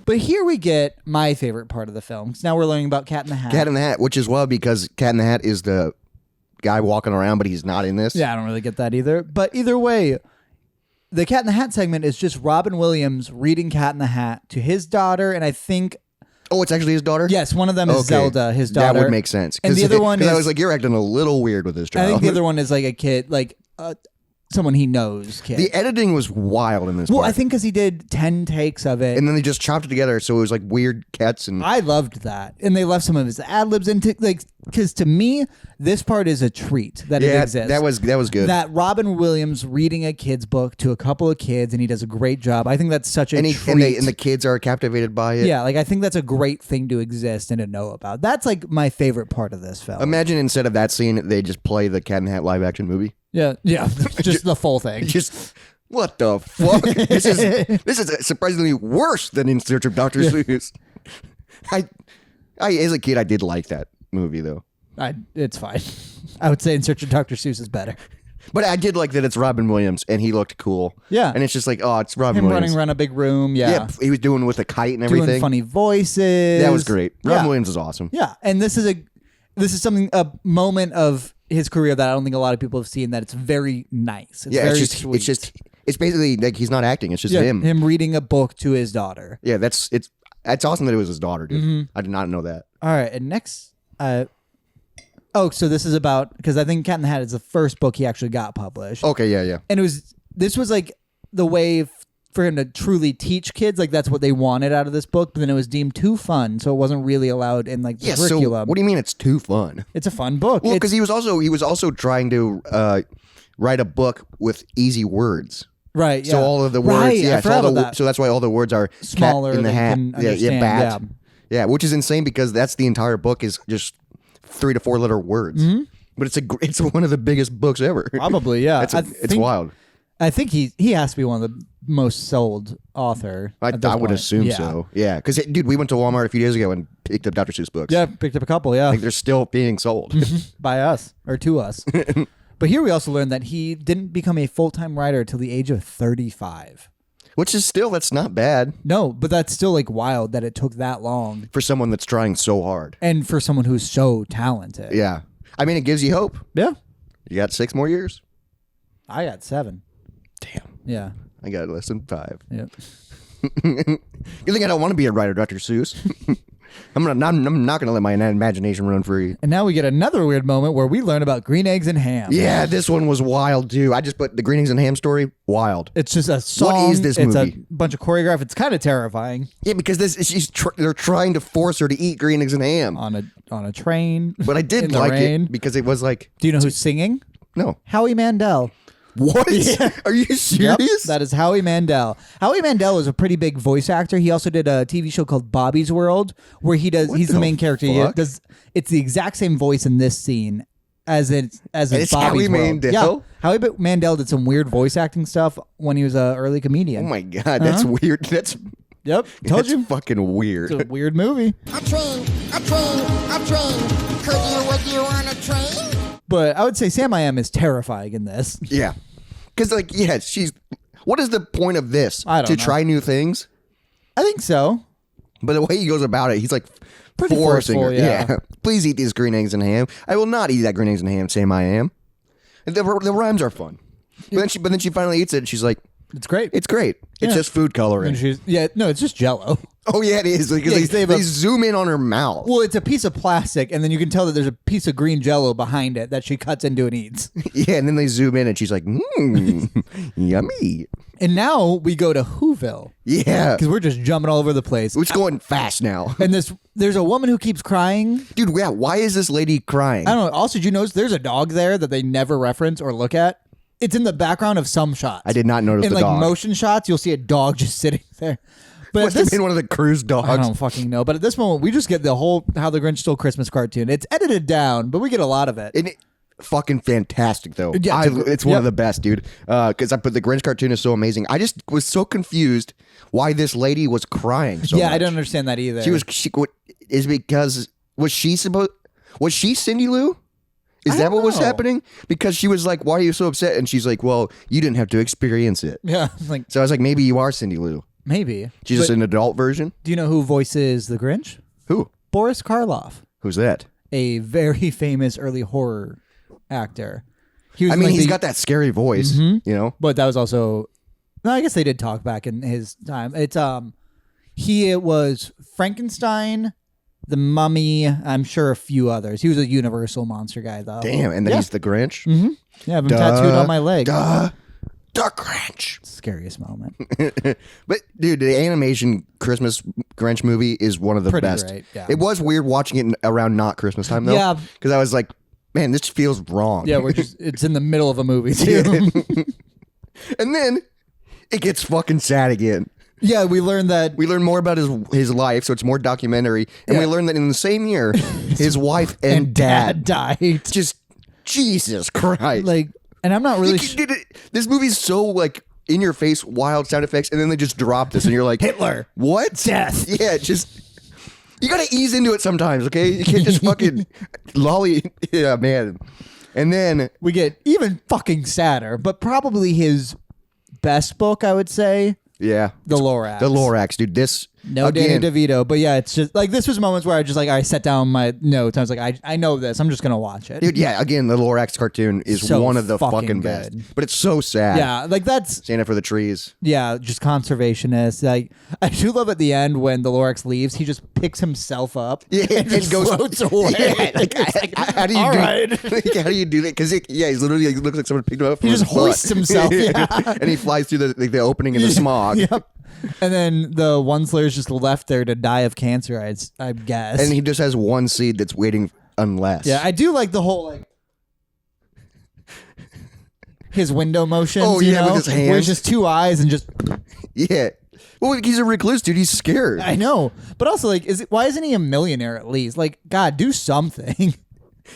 But here we get my favorite part of the film. 'Cause now we're learning about Cat in the Hat. Cat in the Hat, which is wild because Cat in the Hat is the guy walking around, but he's not in this. Yeah, I don't really get that either. But either way, the Cat in the Hat segment is just Robin Williams reading Cat in the Hat to his daughter, and I think Oh, it's actually his daughter? yes, one of them is Okay. Zelda, his daughter. That would make sense. And the other one is I was like, you're acting a little weird with this child. I think the other one is like a kid, like someone he knows kid. The editing was wild in this well, part. I think because he did 10 takes of it. And then they just chopped it together, so it was like weird cats and... I loved that. And they left some of his ad-libs into, like, because to me, this part is a treat that it yeah, exists. that was good. That Robin Williams reading a kid's book to a couple of kids, and he does a great job. I think that's such a treat. And the kids are captivated by it. Yeah, like, I think that's a great thing to exist and to know about. That's, like, my favorite part of this film. Imagine instead of that scene, they just play the Cat in the Hat live action movie. Yeah, just the full thing. Just... What the fuck? This is surprisingly worse than In Search of Dr. Seuss. I as a kid, I did like that movie though. It's fine. I would say In Search of Dr. Seuss is better. But I did like that it's Robin Williams and he looked cool. Yeah. And it's just like, oh, it's Robin Him Williams. running around a big room. Yeah. Yeah, he was doing with the kite and everything. Doing funny voices. That was great. Robin Yeah. Williams is awesome. Yeah, and this is a moment of his career that I don't think a lot of people have seen. That it's very nice. It's Yeah, very it's just sweet. it's basically like he's not acting. It's just Yeah, him. reading a book to his daughter. Yeah, that's awesome that it was his daughter, dude. Mm-hmm. I did not know that. All right, and next, so this is about because I think Cat in the Hat is the first book he actually got published, Okay, yeah. and this was like the way for him to truly teach kids. Like that's what they wanted out of this book, but then it was deemed too fun, so it wasn't really allowed in like the Yeah, so curriculum. what do you mean it's too fun? It's a fun book. Well, It's- because he was also trying to write a book with easy words. right, So yeah. all of the words, right, yeah. I forgot about that. So that's why all the words are Smaller cat in the than hat. can Yeah, understand, bat. yeah. Yeah, which is insane because that's the entire book is just 3 to 4 letter words. Mm-hmm. But it's one of the biggest books ever. Probably, yeah. It's wild. I think he has to be one of the most sold author. I at this would point. assume Yeah. so. Yeah, because dude, we went to Walmart a few days ago and picked up Dr. Seuss books. Yeah, picked up a couple. Yeah, Like they're still being sold. by us or to us. But here we also learned that he didn't become a full-time writer until the age of 35. Which is still, that's not bad No, but that's still like wild that it took that long, for someone that's trying so hard. and for someone who's so talented. Yeah. I mean, it gives you hope. Yeah. You got 6 more years. I got 7. Damn. Yeah. I got less than 5. Yeah. You think I don't want to be a writer, Dr. Seuss? I'm not gonna let my imagination run free. And now we get another weird moment where we learn about green eggs and ham. Yeah, this one was wild too. I just put the green eggs and ham story. Wild. It's just a song. What is this It's movie? a bunch of choreograph. It's kind of terrifying Yeah, because they're trying to force her to eat green eggs and ham. on a train. But I in did the like rain. it because it was like, Do you know who's singing? no, Howie Mandel. what? Are you serious? Yep, that is Howie Mandel. Howie Mandel is a pretty big voice actor. He also did a TV show called Bobby's World, where he's the the main character. fuck? It's the exact same voice in this scene as It's Bobby's Howie World. Mandel? Yeah, Howie Mandel did some weird voice acting stuff when he was an early Oh comedian. my god, that's weird. That's Yep, told that's you. fucking weird. It's a weird movie. A train, a train, a train. Would you on a train? But I would say Sam I Am is terrifying in this. Yeah, because she's. What is the point of this? I don't to know. try new things. I think so. But the way he goes about it, he's like Pretty forcing her. forceful, yeah. Please eat these green eggs and ham. I will not eat that green eggs and ham. Sam I am. And the rhymes are fun. But then she finally eats it and she's like, It's great. it's great. It's Yeah. just food coloring. No, it's just Jello. Oh yeah, it is. Because Yeah, 'cause they have they a- zoom in on her mouth. Well, it's a piece of plastic, and then you can tell that there's a piece of green Jello behind it that she cuts into and eats. Yeah, and then they zoom in and she's like, yummy. And now we go to Whoville Yeah. because we're just jumping all over the place. It's going fast now. And there's a woman who keeps crying. Dude, yeah, why is this lady crying? I don't know. Also, did you notice there's a dog there that they never reference or look at? It's in the background of some shots. I did not notice in the like dog. motion shots, you'll see a dog just sitting there. But Must have been one of the cruise dogs. I don't fucking know. But at this moment, we just get the whole How the Grinch Stole Christmas cartoon. It's edited down, but we get a lot of it. And fucking fantastic though. Yeah, It's one yep. of the best, dude. Because I put the Grinch cartoon is so amazing. I just was so confused why this lady was crying so yeah, much. I don't understand that either. Is because was she Cindy Lou? Is that what was know. happening? Because she was like, why are you so upset? And she's like, well, you didn't have to experience it. Yeah, like So I was like, maybe you are Cindy Lou. maybe. She's just But an adult version? do you know who voices the Grinch? Who? Boris Karloff, Who's that? a very famous early horror actor. He was I in, mean, like, he's the- got that scary voice, you know? But that was also no. I guess they did talk back in his time. It's he was Frankenstein, the Mummy. I'm sure a few others. He was a Universal monster guy though. Damn, and then Yeah. he's the Grinch? Yeah, I have him tattooed on my leg. The Grinch. Scariest moment. But dude, the animation Christmas Grinch movie is one of the Pretty best. great, yeah. It was weird watching it around not Christmas time though. Yeah. Because I was like, man, this feels wrong. Yeah, it's in the middle of a movie too. And then it gets fucking sad again. Yeah, we learned that. We learn more about his life, so it's more documentary. And we Yeah. learn that in the same year, his wife and dad died. just Jesus Christ. Like, and I'm not really. This movie's so like in your face, wild sound effects, and then they just drop this, and you're like, Hitler. what? Death. Yeah, just you gotta ease into it sometimes, okay? You can't just fucking lolly. Yeah, man. And then We get even fucking sadder, but probably his best book, I would say, yeah, The Lorax. the Lorax, dude. This No again, Danny DeVito, but yeah, it's just like this was moments where I sat down my notes. I was like, I know this. I'm just gonna watch it. dude. Yeah, again, the Lorax cartoon is So one of the fucking fucking good. best, but it's so sad. Yeah, like that's Stand up for the trees. just conservationist. Like I do love at the end when the Lorax leaves, he just picks himself up Yeah, and just floats away. Yeah, like, It's like, how do you all do? right. Like, how do you do that? Because he's literally he looks like someone picked him up. From He his just hoists butt. himself, yeah. And he flies through the opening in the smog. Yep. And then the one Slayer's just left there to die of cancer, I guess. And he just has one seed that's waiting unless. yeah, I do like the whole like his window motions. Oh, you yeah, know, with his where hands. it's just two eyes and just. Yeah. Well, he's a recluse, dude. He's scared. I know, but also like, why isn't he a millionaire at least? Like, God, do something.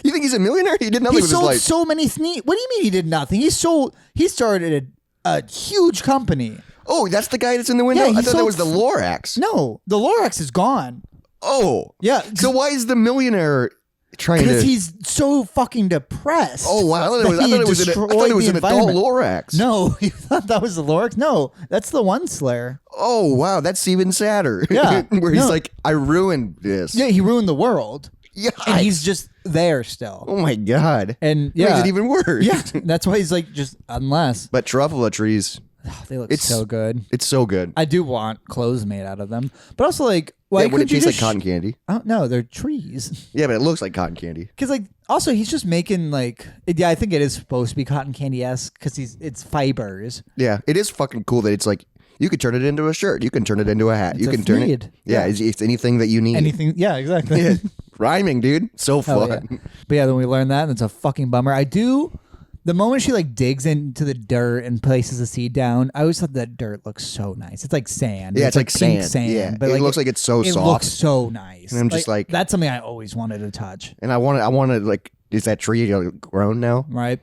You think he's a millionaire? He did nothing He with his sold life. so many sneakers. What do you mean he did nothing? He started a huge company. Oh, that's the guy that's in the window? Yeah, he I thought that sold was the Lorax. No, the Lorax is gone. Oh. Yeah, So why is the millionaire trying to... because he's so fucking depressed. Oh, wow. I thought that it was, I he thought it was, destroyed I thought it was the an adult environment. Lorax. No, you thought that was the Lorax? No, that's the one Slayer. Oh, wow. That's even sadder. Yeah. Where he's No. like, I ruined this. Yeah, he ruined the world. Yeah. And he's just there still. Oh, my God. And Makes yeah, it even worse. yeah, that's why he's like just unless But truffle trees, they look It's- so good. it's so good. I do want clothes made out of them, but also like why Yeah, when it could you tastes like just cotton candy. Oh no, they're trees. Yeah, but it looks like cotton candy. Because like also he's just making like I think it is supposed to be cotton candy esque because it's fibers. Yeah, it is fucking cool that it's like you could turn it into a shirt, you can turn it into a hat, It's you a can turn fleed. it. Yeah, Yeah. It's anything that you need. Anything? Yeah, exactly. Yeah. Rhyming, dude, so Hell fun. yeah. But yeah, then we learned that, and it's a fucking bummer. I do. The moment she like digs into the dirt and places the seed down, I always thought that dirt looks so nice. It's like sand. Yeah, it's like pink sand. Yeah, but it looks like it's so it soft. looks so nice. And I'm just like- that's something I always wanted to touch. And I want to like, is that tree grown now? Right?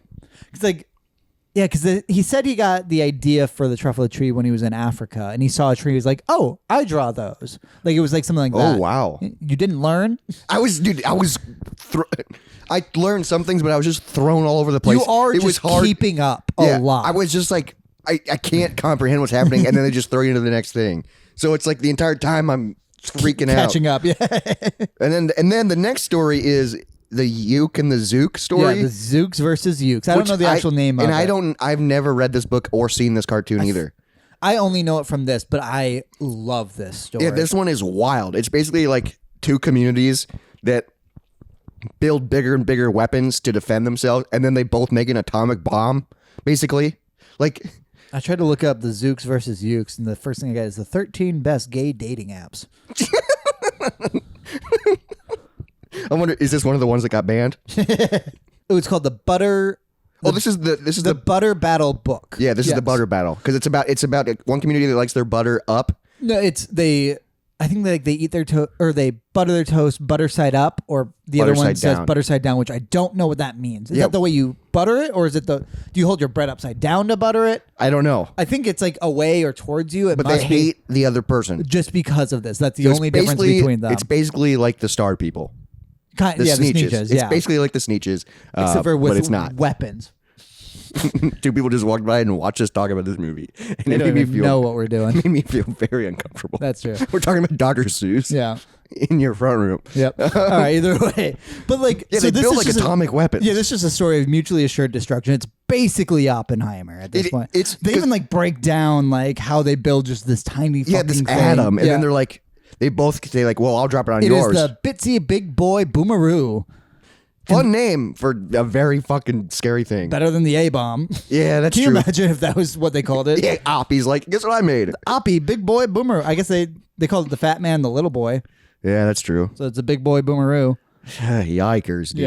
It's like, yeah, because he said he got the idea for the truffle tree when he was in Africa, and he saw a tree. He was like, "Oh, I draw those." Like it was like something like that. Oh wow, You didn't learn? I was I learned some things, but I was just thrown all over the place. You are it was just hard. keeping up Yeah, a lot. I was just like, I can't comprehend what's happening, and then they just throw you into the next thing. So it's like the entire time I'm freaking out. catching up. Yeah. And then the next story is the Uke and the Zook story. Yeah, the Zooks versus Ukes. I don't which know the actual name of and it. I've never read this book or seen this cartoon either. I only know it from this, but I love this story. Yeah, this one is wild. It's basically like two communities that build bigger and bigger weapons to defend themselves, and then they both make an atomic bomb, basically. Like, I tried to look up the Zooks versus Ukes, and the first thing I got is the 13 best gay dating apps. I wonder, is this one of the ones that got banned? Oh, it's called the Butter. Oh, this is The Butter Battle Book. yeah, this is Yes. the butter battle because it's about one community that likes their butter up. No, it's they. I think they eat their toast or they butter their toast butter side up, or the Butter other one side says down. butter side down, which I don't know what that means. Is Yeah. that the way you butter it, or is it do you hold your bread upside down to butter it? I don't know, I think it's like away or towards you. It but must they be hate the other person. just because of this. That's the So it's only difference basically- between them. It's basically like the Star People. The Sneetches. Sneetches, It's yeah. basically like the Sneetches, Except for with but it's not. weapons. Two people just walked by and watched us talk about this movie, and They it don't made me even feel know what we're doing. made me feel very uncomfortable. That's true. We're talking about Dr. Seuss. Yeah. In your front room. Yep. All right. Either way, but like, Yeah, so they this build is like just atomic weapons. Yeah, this is a story of mutually assured destruction. It's basically Oppenheimer at this point. They even like break down like how they build just this tiny this fucking thing. atom, and Yeah. then they're like, they both say like, well, I'll drop it on It yours. is the Bitsy Big Boy Boomeroo. Fun name for a very fucking scary thing. Better than the A bomb. Yeah, that's Can you true. imagine if that was what they called it? Yeah, Oppie's like, guess what I made? Oppie, Big Boy Boomer. I guess they called it the Fat Man, the Little Boy. Yeah, that's true. So it's a Big Boy Boomeroo. Yikers, dude.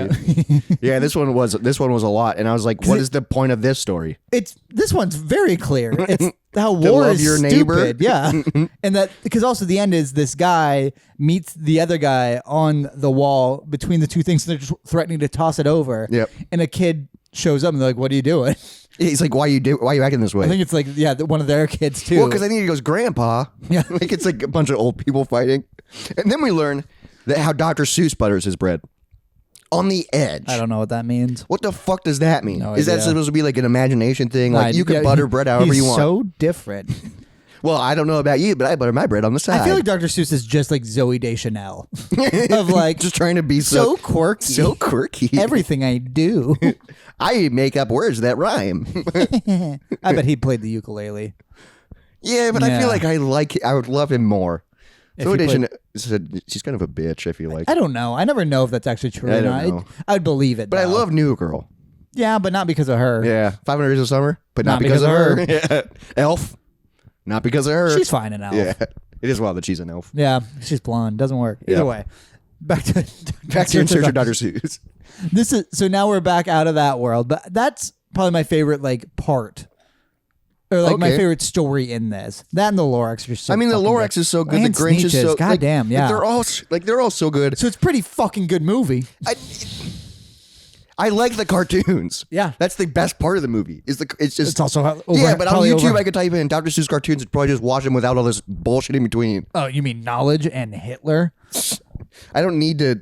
Yeah. Yeah, this one was a lot, and I was like, what is the point of this story? This one's very clear. It's how To war love is your neighbor? stupid. Yeah. And that because also the end is this guy meets the other guy on the wall between the two things, and they're just threatening to toss it over. Yep. And a kid shows up and they're like, "What are you doing?" He's like, why you acting this way? I think it's like one of their kids too. Well, because I think he goes, Grandpa. Yeah. Like it's like a bunch of old people fighting. And then we learn that how Dr. Seuss butters his bread. On the edge. I don't know what that means. What the fuck does that mean? No Is that idea. supposed to be like an imagination thing? Like you can Yeah, butter bread however he's you want. So different. Well, I don't know about you, but I butter my bread on the side. I feel like Dr. Seuss is just like Zoe Deschanel of like just trying to be so quirky. So quirky. Everything I do. I make up words that rhyme. I bet he played the ukulele. Yeah, but I Yeah. feel like I would love him more. If So he Edition played- said she's kind of a bitch, I feel like. I don't know. I never know if that's actually true I or don't not. know. I'd believe it. But I though. love New Girl. Yeah, but not because of her. Yeah. 500 Days of Summer, but not because of her. Yeah. Elf, not because of her. She's fine in Elf. Yeah. It is wild that she's an elf. Yeah, she's blonde. Doesn't work. Either Yeah. way. Back to In Search of Dr. Seuss. This is so now we're back out of that world, but that's probably my favorite like part. Or like my Okay. favorite story in this. That and the Lorax are so I mean, the fucking Lorax good. is so good. And the Grinch is Sneetches, so goddamn, yeah. they're all so good. So it's a pretty fucking good movie. I like the cartoons. Yeah. That's the best part of the movie. It's just It's also yeah, but on probably YouTube over- I could type in Dr. Seuss cartoons and probably just watch them without all this bullshit in between. Oh, you mean Knowledge and Hitler? I don't need to.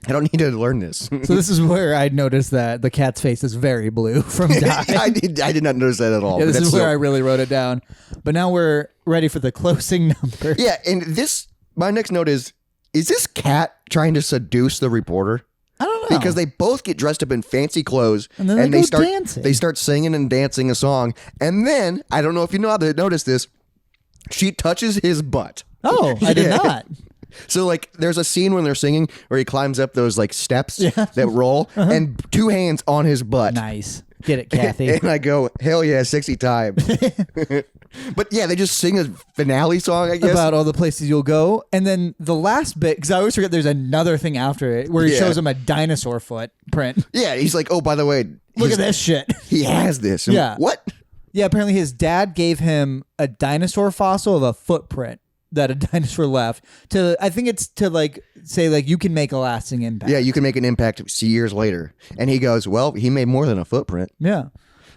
I don't need to learn this. So this is where I noticed that the cat's face is very blue from dying. I did not notice that at all. Yeah, but this that's is where so- I really wrote it down. But now we're ready for the closing number. Yeah, and this my next note is this cat trying to seduce the reporter? I don't know. Because they both get dressed up in fancy clothes And then they go start dancing. They start singing and dancing a song, and then I don't know if you know how to notice this. She touches his butt. Oh, I did Yeah. not. So like, there's a scene when they're singing where he climbs up those like steps Yeah. that roll, and two hands on his butt. Nice. Get it, Kathy. And I go, hell yeah, 60 times. But yeah, they just sing a finale song, I guess. About all the places you'll go. And then the last bit, because I always forget there's another thing after it where he Yeah. shows him a dinosaur footprint. Yeah, he's like, oh, by the way, Look at this shit. He has this. Yeah. What? Yeah, apparently his dad gave him a dinosaur fossil of a footprint that a dinosaur left to, I think it's to like say like you can make a lasting impact. Yeah, you can make an impact years later. And he goes, well, he made more than a footprint. Yeah.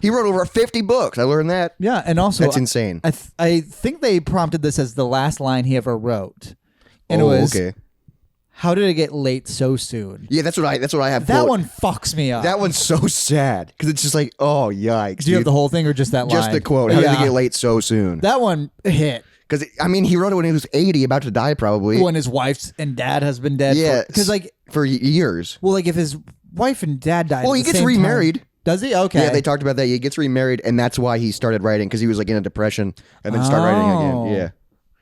He wrote over 50 books. I learned that. Yeah, and also That's insane. I think they prompted this as the last line he ever wrote, and Oh, it was, okay. "How did it get late so soon?" Yeah, that's what I have. That quote. one fucks me up. That one's so sad because it's just like, oh yikes. Do you have dude. the whole thing or just that line? Just the quote. How did it get late so soon? That one hit Because I mean, he wrote it when he was 80, about to die, probably. when his wife and dad has been dead. Yeah, because like, for years. well, like if his wife and dad died, Well, at he the gets same time- remarried. Does he? Okay. Yeah, they talked about that. He gets remarried, and that's why he started writing, because he was like in a depression, and then started writing Oh. again. Yeah.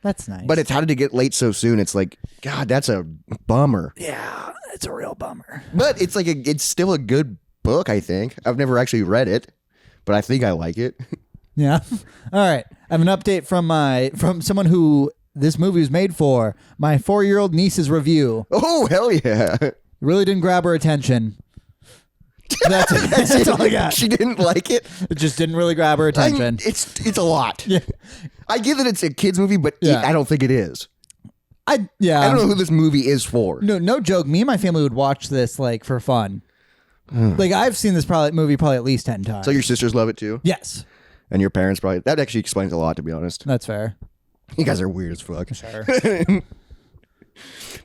That's nice. But it's how did it get late so soon? It's like, God, that's a bummer. yeah, it's a real bummer. But it's like it's still a good book. I think I've never actually read it, but I think I like it. Yeah. All right. I have an update from someone who this movie was made for. My 4-year-old niece's review. Oh hell yeah! Really didn't grab her attention. That's it. That's all I got. She didn't like it. It just didn't really grab her attention. It's a lot. Yeah. I get that it's a kids movie, but Yeah. I don't think it is. I I don't know who this movie is for. No joke. Me and my family would watch this like for fun. Like I've seen this movie probably at least 10 times. So your sisters love it too, yes, and your parents probably. That actually explains a lot, to be honest. that's fair. You guys are weird as fuck. Sure.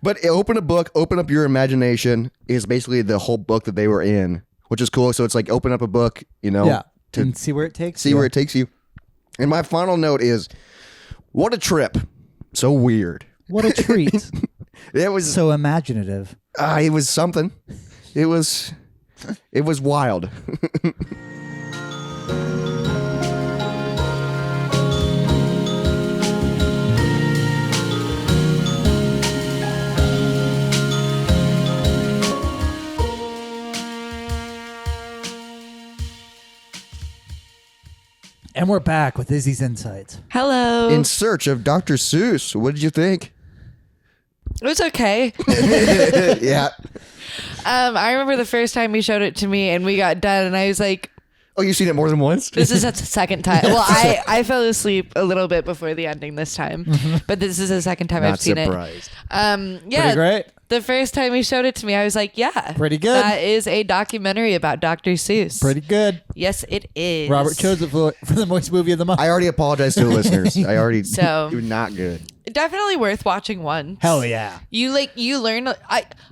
But open a book, open up your imagination is basically the whole book that they were in, which is cool. So it's like open up a book, Yeah. to And see where it takes see you. where it takes you. And my final note is, what a trip. So weird. What a treat. It was So imaginative. it was something. It was wild. And we're back with Izzy's Insights. Hello. In search of Dr. Seuss. What did you think? It was okay. Yeah. I remember the first time you showed it to me and we got done and I was like, Oh, you've seen it more than once? this is the second time. Well, I fell asleep a little bit before the ending this time, but this is the second time I've Not seen surprised. it. Yeah. Pretty great. The first time you showed it to me, I was like, yeah. Pretty good. That is a documentary about Dr. Seuss. Pretty good. Yes, it is. Robert chose it for the Moist Movie of the Month. I already apologized to the listeners. I already So- it was not good. Definitely worth watching once. Hell yeah. You learn.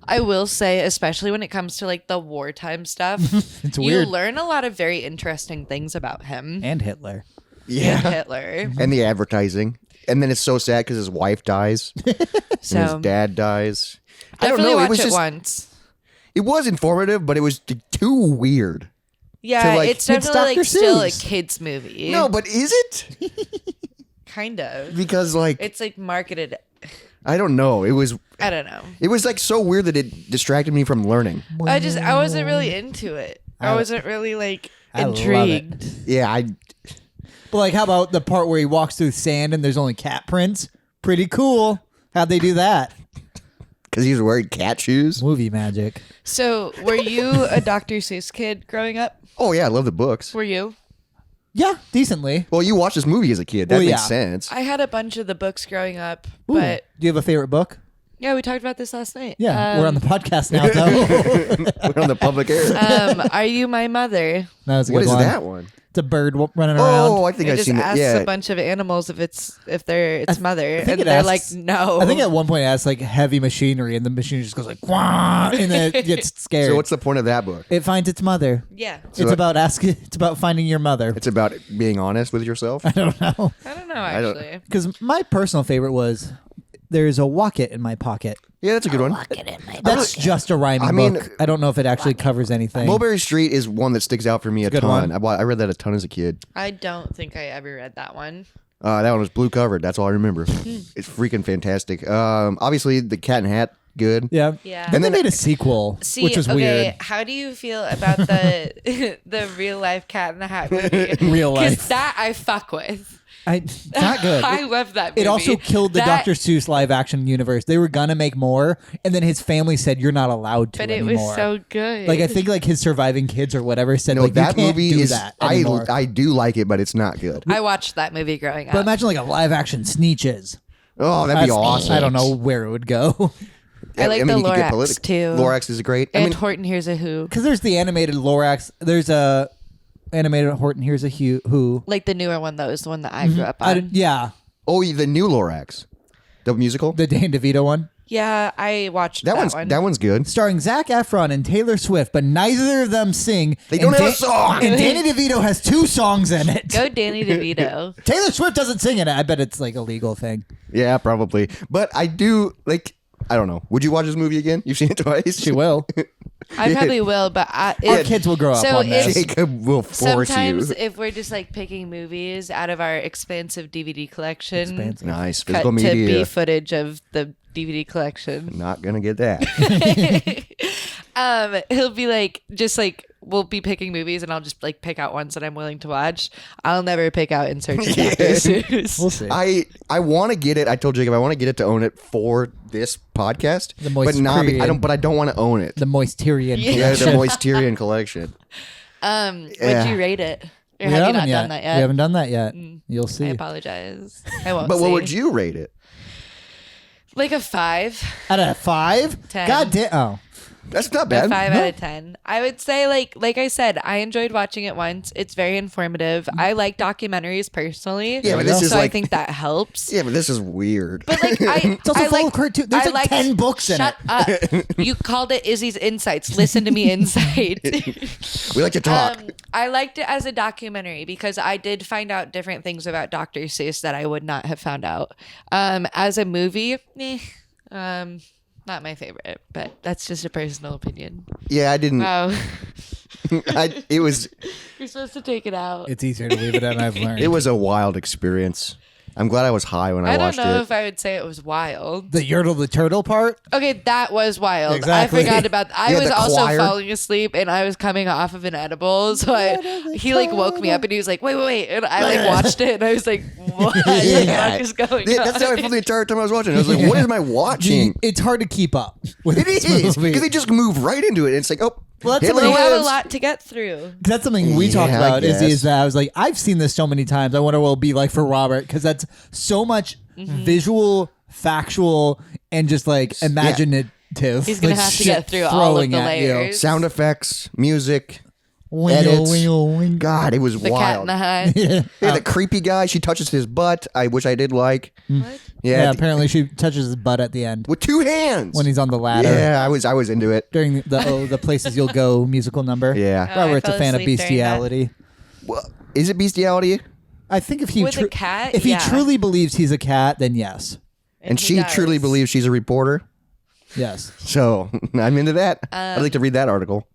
I will say, especially when it comes to like the wartime stuff, It's you weird. learn a lot of very interesting things about him And Hitler. Yeah. and Hitler. And the advertising. And then it's so sad because his wife dies. And his So dad dies. I don't definitely know. watch It was just once. it was informative, but it was too weird. Yeah, like- it's definitely Dr. like still a Seuss. kids movie. No, but is it? kind of. Because like It's like marketed. I don't know. It was I don't know. like so weird that it distracted me from learning. I wasn't really into it. I wasn't really like I love it. intrigued. Yeah, But like, how about the part where he walks through sand and there's only cat prints? Pretty cool. How'd they do that? because he was wearing cat shoes. Movie magic. So, were you a Dr. Seuss kid growing up? Oh yeah, I love the books. Were you? Yeah, decently. Well, you watched this movie as a kid. That Well, makes yeah. sense. I had a bunch of the books growing up, Ooh. but Do you have a favorite book? yeah, we talked about this last night. Yeah, we're on the podcast now, though. We're on the public air. Are you my mother? That was a What good is one. that one? It's a bird running Oh, around. I think It I've just seen it. asks Yeah. a bunch of animals if they're its mother, I think and it they're asks- like, no. I think at one point it asks like heavy machinery, and the machine just goes like, "Wah," and then it gets scared. So what's the point of that book? It finds its mother. yeah. It's about asking. It's about finding your mother. It's about being honest with yourself. I don't know, I don't know don't- actually. because my personal favorite was "There's a Wocket in my pocket." Yeah, that's a good one. That's just a rhyming I mean- book. I don't know if it actually covers anything. Mulberry Street is one that sticks out for me a good ton. one. I read that a ton as a kid. I don't think I ever read that one. That one was blue covered. That's all I remember. Hmm. It's freaking fantastic. Obviously, the Cat and Hat, good. Yeah. Yeah. And then they made a sequel, See, which was okay, weird. how do you feel about the the real life Cat in the Hat movie? Real life. 'Cause that I fuck with. It's not good. I love that movie. It also killed the That- Dr. Seuss live action universe. They were gonna make more, and then his family said you're not allowed to But it anymore. was so good. like I think like his surviving kids or whatever said No, like that you can't movie do is. that anymore. I do like it, but it's not good. I watched that movie growing up. but imagine like a live action Sneetches. Oh, that'd be That's- awesome. I don't know where it would go I like the you could get Lorax, too. Lorax is great. I and mean, Horton Hears a Who. because there's the animated Lorax. There's a animated Horton Hears a Who. Like the newer one, though, is the one that I grew up on. Yeah, oh, the new Lorax, the musical. the Dan DeVito one. Yeah, I watched that, one. That one's good. Starring Zac Efron and Taylor Swift, but neither of them sing. They don't And have a song. And Danny DeVito has 2 songs in it. Go Danny DeVito. Taylor Swift doesn't sing in it. I bet it's like a legal thing. Yeah, probably. But I do like. I don't know. Would you watch this movie again? You've seen it twice. She will. I probably will, but Our it, kids will grow up So on this. Jacob will force sometimes you. if we're just like picking movies out of our expansive DVD collection, Expansive. Nice cut physical to media. B footage of the DVD collection. Not gonna get that. He'll be like, just like, we'll be picking movies and I'll just like pick out ones that I'm willing to watch. I'll never pick out In Search of Dr. Seuss. We'll see. I want to get it. I told Jacob I want to get it to own it for this podcast, The but not. I Moisterian. don't. But I don't want to own it. The Moisterian Yeah, the collection. Moisterian collection. Would Yeah. you rate it? Or We have you haven't not yet. done that yet? We haven't done that yet. You'll I see. apologize. I won't But what see. would you rate it? Like a 5. Out of 5? 10. God damn. Oh. That's not A bad. 5 out of 10. I would say, like I said, I enjoyed watching it once. It's very informative. I like documentaries personally. Yeah, but this is so I like- think that helps. Yeah, but this is weird. But like, It's also full of cartoon. There's like 10 books in Shut up. You called it Izzy's Insights. Listen to me, Insight. We like to talk. I liked it as a documentary because I did find out different things about Dr. Seuss that I would not have found out. As a movie, not my favorite, but that's just a personal opinion. Yeah, I didn't. Wow. It was. You're supposed to take it out. It's easier to leave it in, I've learned. It was a wild experience. I'm glad I was high when I I don't watched know it. if I would say it was wild. The Yertle the Turtle part? Okay, that was wild. Exactly. I forgot about that. I Yeah, was the also choir. falling asleep and I was coming off of an edible. So he like woke me up and he was like, wait. And I like watched it and I was like, what the fuck is going on? That's how I felt the entire time I was watching. I was like, what am I watching? It's hard to keep up with It this is movie. because they just move right into it. And it's like, oh, Well, that's Hitler We have a lives. lot to get through. That's something we Yeah, talked I about, Izzy, guess. is that I was like, I've seen this so many times. I wonder what it'll be like for Robert, because that's so much visual, factual, and just like imaginative. He's going like, to have to shit get through all of throwing the at you. layers. Sound effects, music, Wing, edits. wing. God, it was The Cat wild. in the Hat. Yeah, the creepy guy. She touches his butt. Which I did like. What? Yeah, Yeah, apparently she touches his butt at the end with 2 hands when he's on the ladder Yeah, I was into it. during the Places You'll Go musical number. Yeah. Oh, I Robert's a fell fan of asleep during that. bestiality. Well, is it bestiality? I think if he With a cat? if he Yeah. truly believes he's a cat, then yes, And he she does. truly believes she's a reporter. yes. So I'm into that. I'd like to read that article.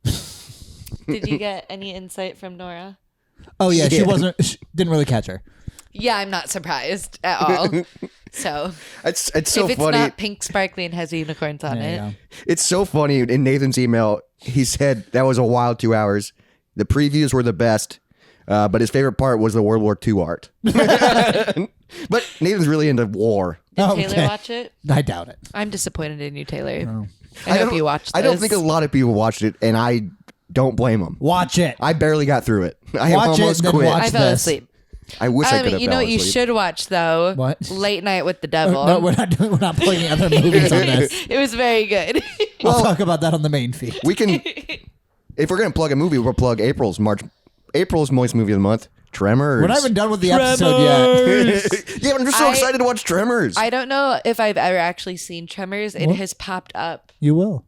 Did you get any insight from Nora? Oh yeah, she Yeah. didn't really catch her. Yeah, I'm not surprised at all. So It's so if it's funny. not pink, sparkly, and has unicorns on There you it, go. It's so funny. In Nathan's email, he said that was a wild 2 hours. The previews were the best, but his favorite part was the World War II art. But Nathan's really into war. did Oh, Taylor okay. watch it? I doubt it. I'm disappointed in you, Taylor. Oh. I hope don't- you watched this. I don't think a lot of people watched it, and I don't blame them. Watch it. I barely got through it. I Watch it, almost then quit. watch I fell this. asleep. I wish I could have You know fell what you asleep. should watch though? What? Late Night with the Devil. No, we're not playing other movies on this. It was very good. We'll talk about that on the main feed. We can, if we're gonna plug a movie, we'll plug April's Moist Movie of the Month. Tremors. We're not even done with the episode yet. Yeah, but I'm just so I- excited to watch Tremors. I don't know if I've ever actually seen Tremors. It has popped up. You will.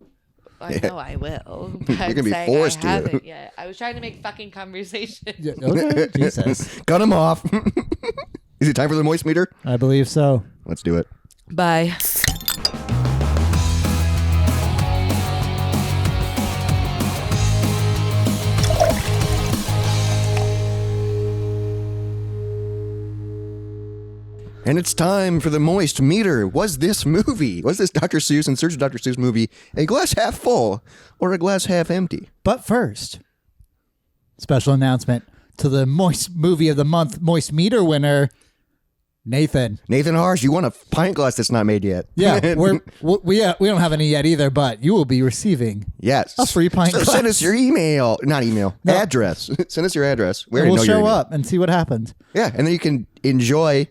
I know I will. But I'm gonna be saying forced I to. haven't yet. I was trying to make fucking conversation. Yeah, okay. Jesus. Cut him off. Is it time for the moist meter? I believe so. Let's do it. Bye. And it's time for the moist meter. Was this Dr. Seuss in Search of Dr. Seuss movie a glass half full or a glass half empty? But first, special announcement to the Moist Movie of the Month Moist Meter winner, Nathan. Nathan Harsh, you want a pint glass that's not made yet? Yeah, we don't have any yet either, but you will be receiving Yes. a free pint So glass. send us your email. Not email. Address. Send us your address. We already We'll know your show email. up and see what happens. Yeah, and then you can enjoy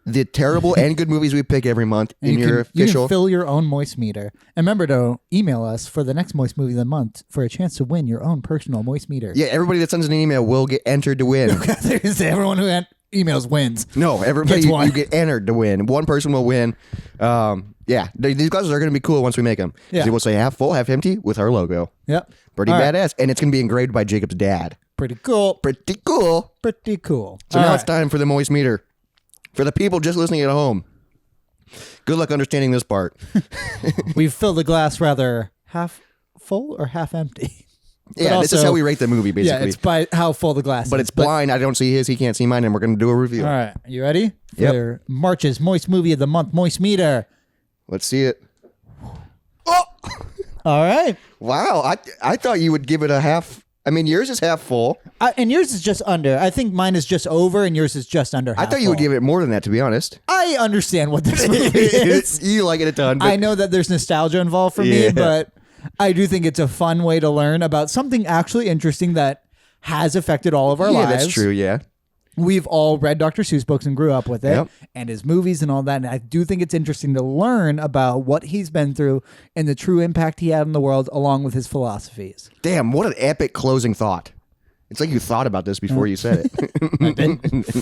the terrible and good movies we pick every month And in you your can, you official. can fill your own Moist Meter. And remember to email us for the next Moist Movie of the Month for a chance to win your own personal Moist Meter. Yeah, everybody that sends an email will get entered to win. Everyone who emails wins. No, everybody Gets one. you get entered to win. One person will win. Yeah, these glasses are going to be cool once we make them. Yeah. They will say half full, half empty with our logo. Yep. Pretty All right. badass, and it's going to be engraved by Jacob's dad. Pretty cool. Pretty cool. Pretty cool. So All now right. it's time for the moist meter. For the people just listening at home, good luck understanding this part. We've filled the glass rather half full or half empty. Yeah, this is also- how we rate the movie, Yeah, basically. it's by how full the glass is. but it's blind. I don't see his. He can't see mine, and we're going to do a review. All right. You ready? Yep. For March's Moist Movie of the Month, Moist Meter. Let's see it. Oh, All right. wow. I thought you would give it a half. I mean, yours is half full. And yours is just under. I think mine is just over and yours is just under half I thought you would full. give it more than that, to be honest. I understand what this movie is. You like it a ton. But I know that there's nostalgia involved for Yeah. me, but I do think it's a fun way to learn about something actually interesting that has affected all of our yeah, lives. that's true. Yeah. we've all read Dr. Seuss books and grew up with it, Yep. and his movies and all that. And I do think it's interesting to learn about what he's been through and the true impact he had on the world, along with his philosophies. Damn, what an epic closing thought. It's like you thought about this before you said it.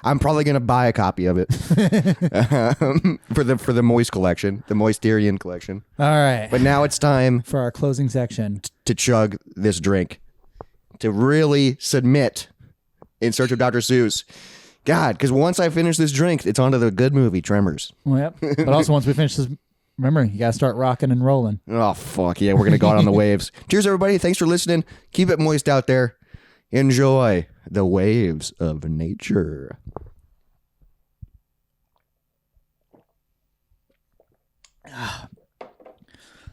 I'm probably gonna buy a copy of it for the Moist collection, the Moisterian collection. All right. But now it's time For our closing section. to chug this drink, to really submit in search of Dr. Seuss. God, because once I finish this drink, it's onto the good movie, Tremors. Well, yep. But also, once we finish this, remember, you got to start rocking and rolling. Oh, fuck yeah, we're going to go out on the waves. Cheers, everybody. Thanks for listening. Keep it moist out there. Enjoy the waves of nature.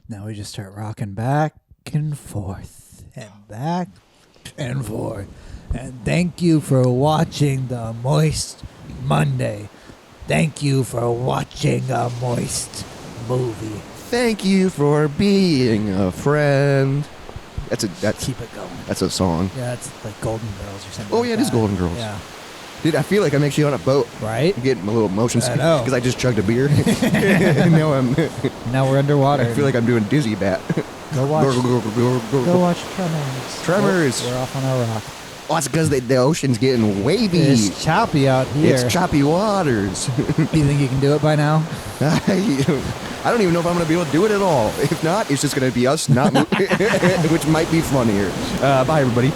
Now we just start rocking back and forth and back and forth. And thank you for watching the Moist Monday. Thank you for watching a moist movie. Thank you for being a friend. That's Keep it going. That's a song. Yeah, it's like Golden Girls or something. Oh, like yeah, it is that. Golden Girls. Yeah. Dude, I feel like I'm actually on a boat. Right? I'm getting a little motion I know. because I just chugged a beer. And now Now we're underwater. I feel like I'm doing dizzy bat. Go watch. Go Go watch Tremors. Tremors. We're off on our rock. Oh, it's because the ocean's getting wavy. It's choppy out here. It's choppy waters. You think you can do it by now? I don't even know if I'm going to be able to do it at all. If not, it's just going to be us not moving, which might be funnier. Bye, everybody.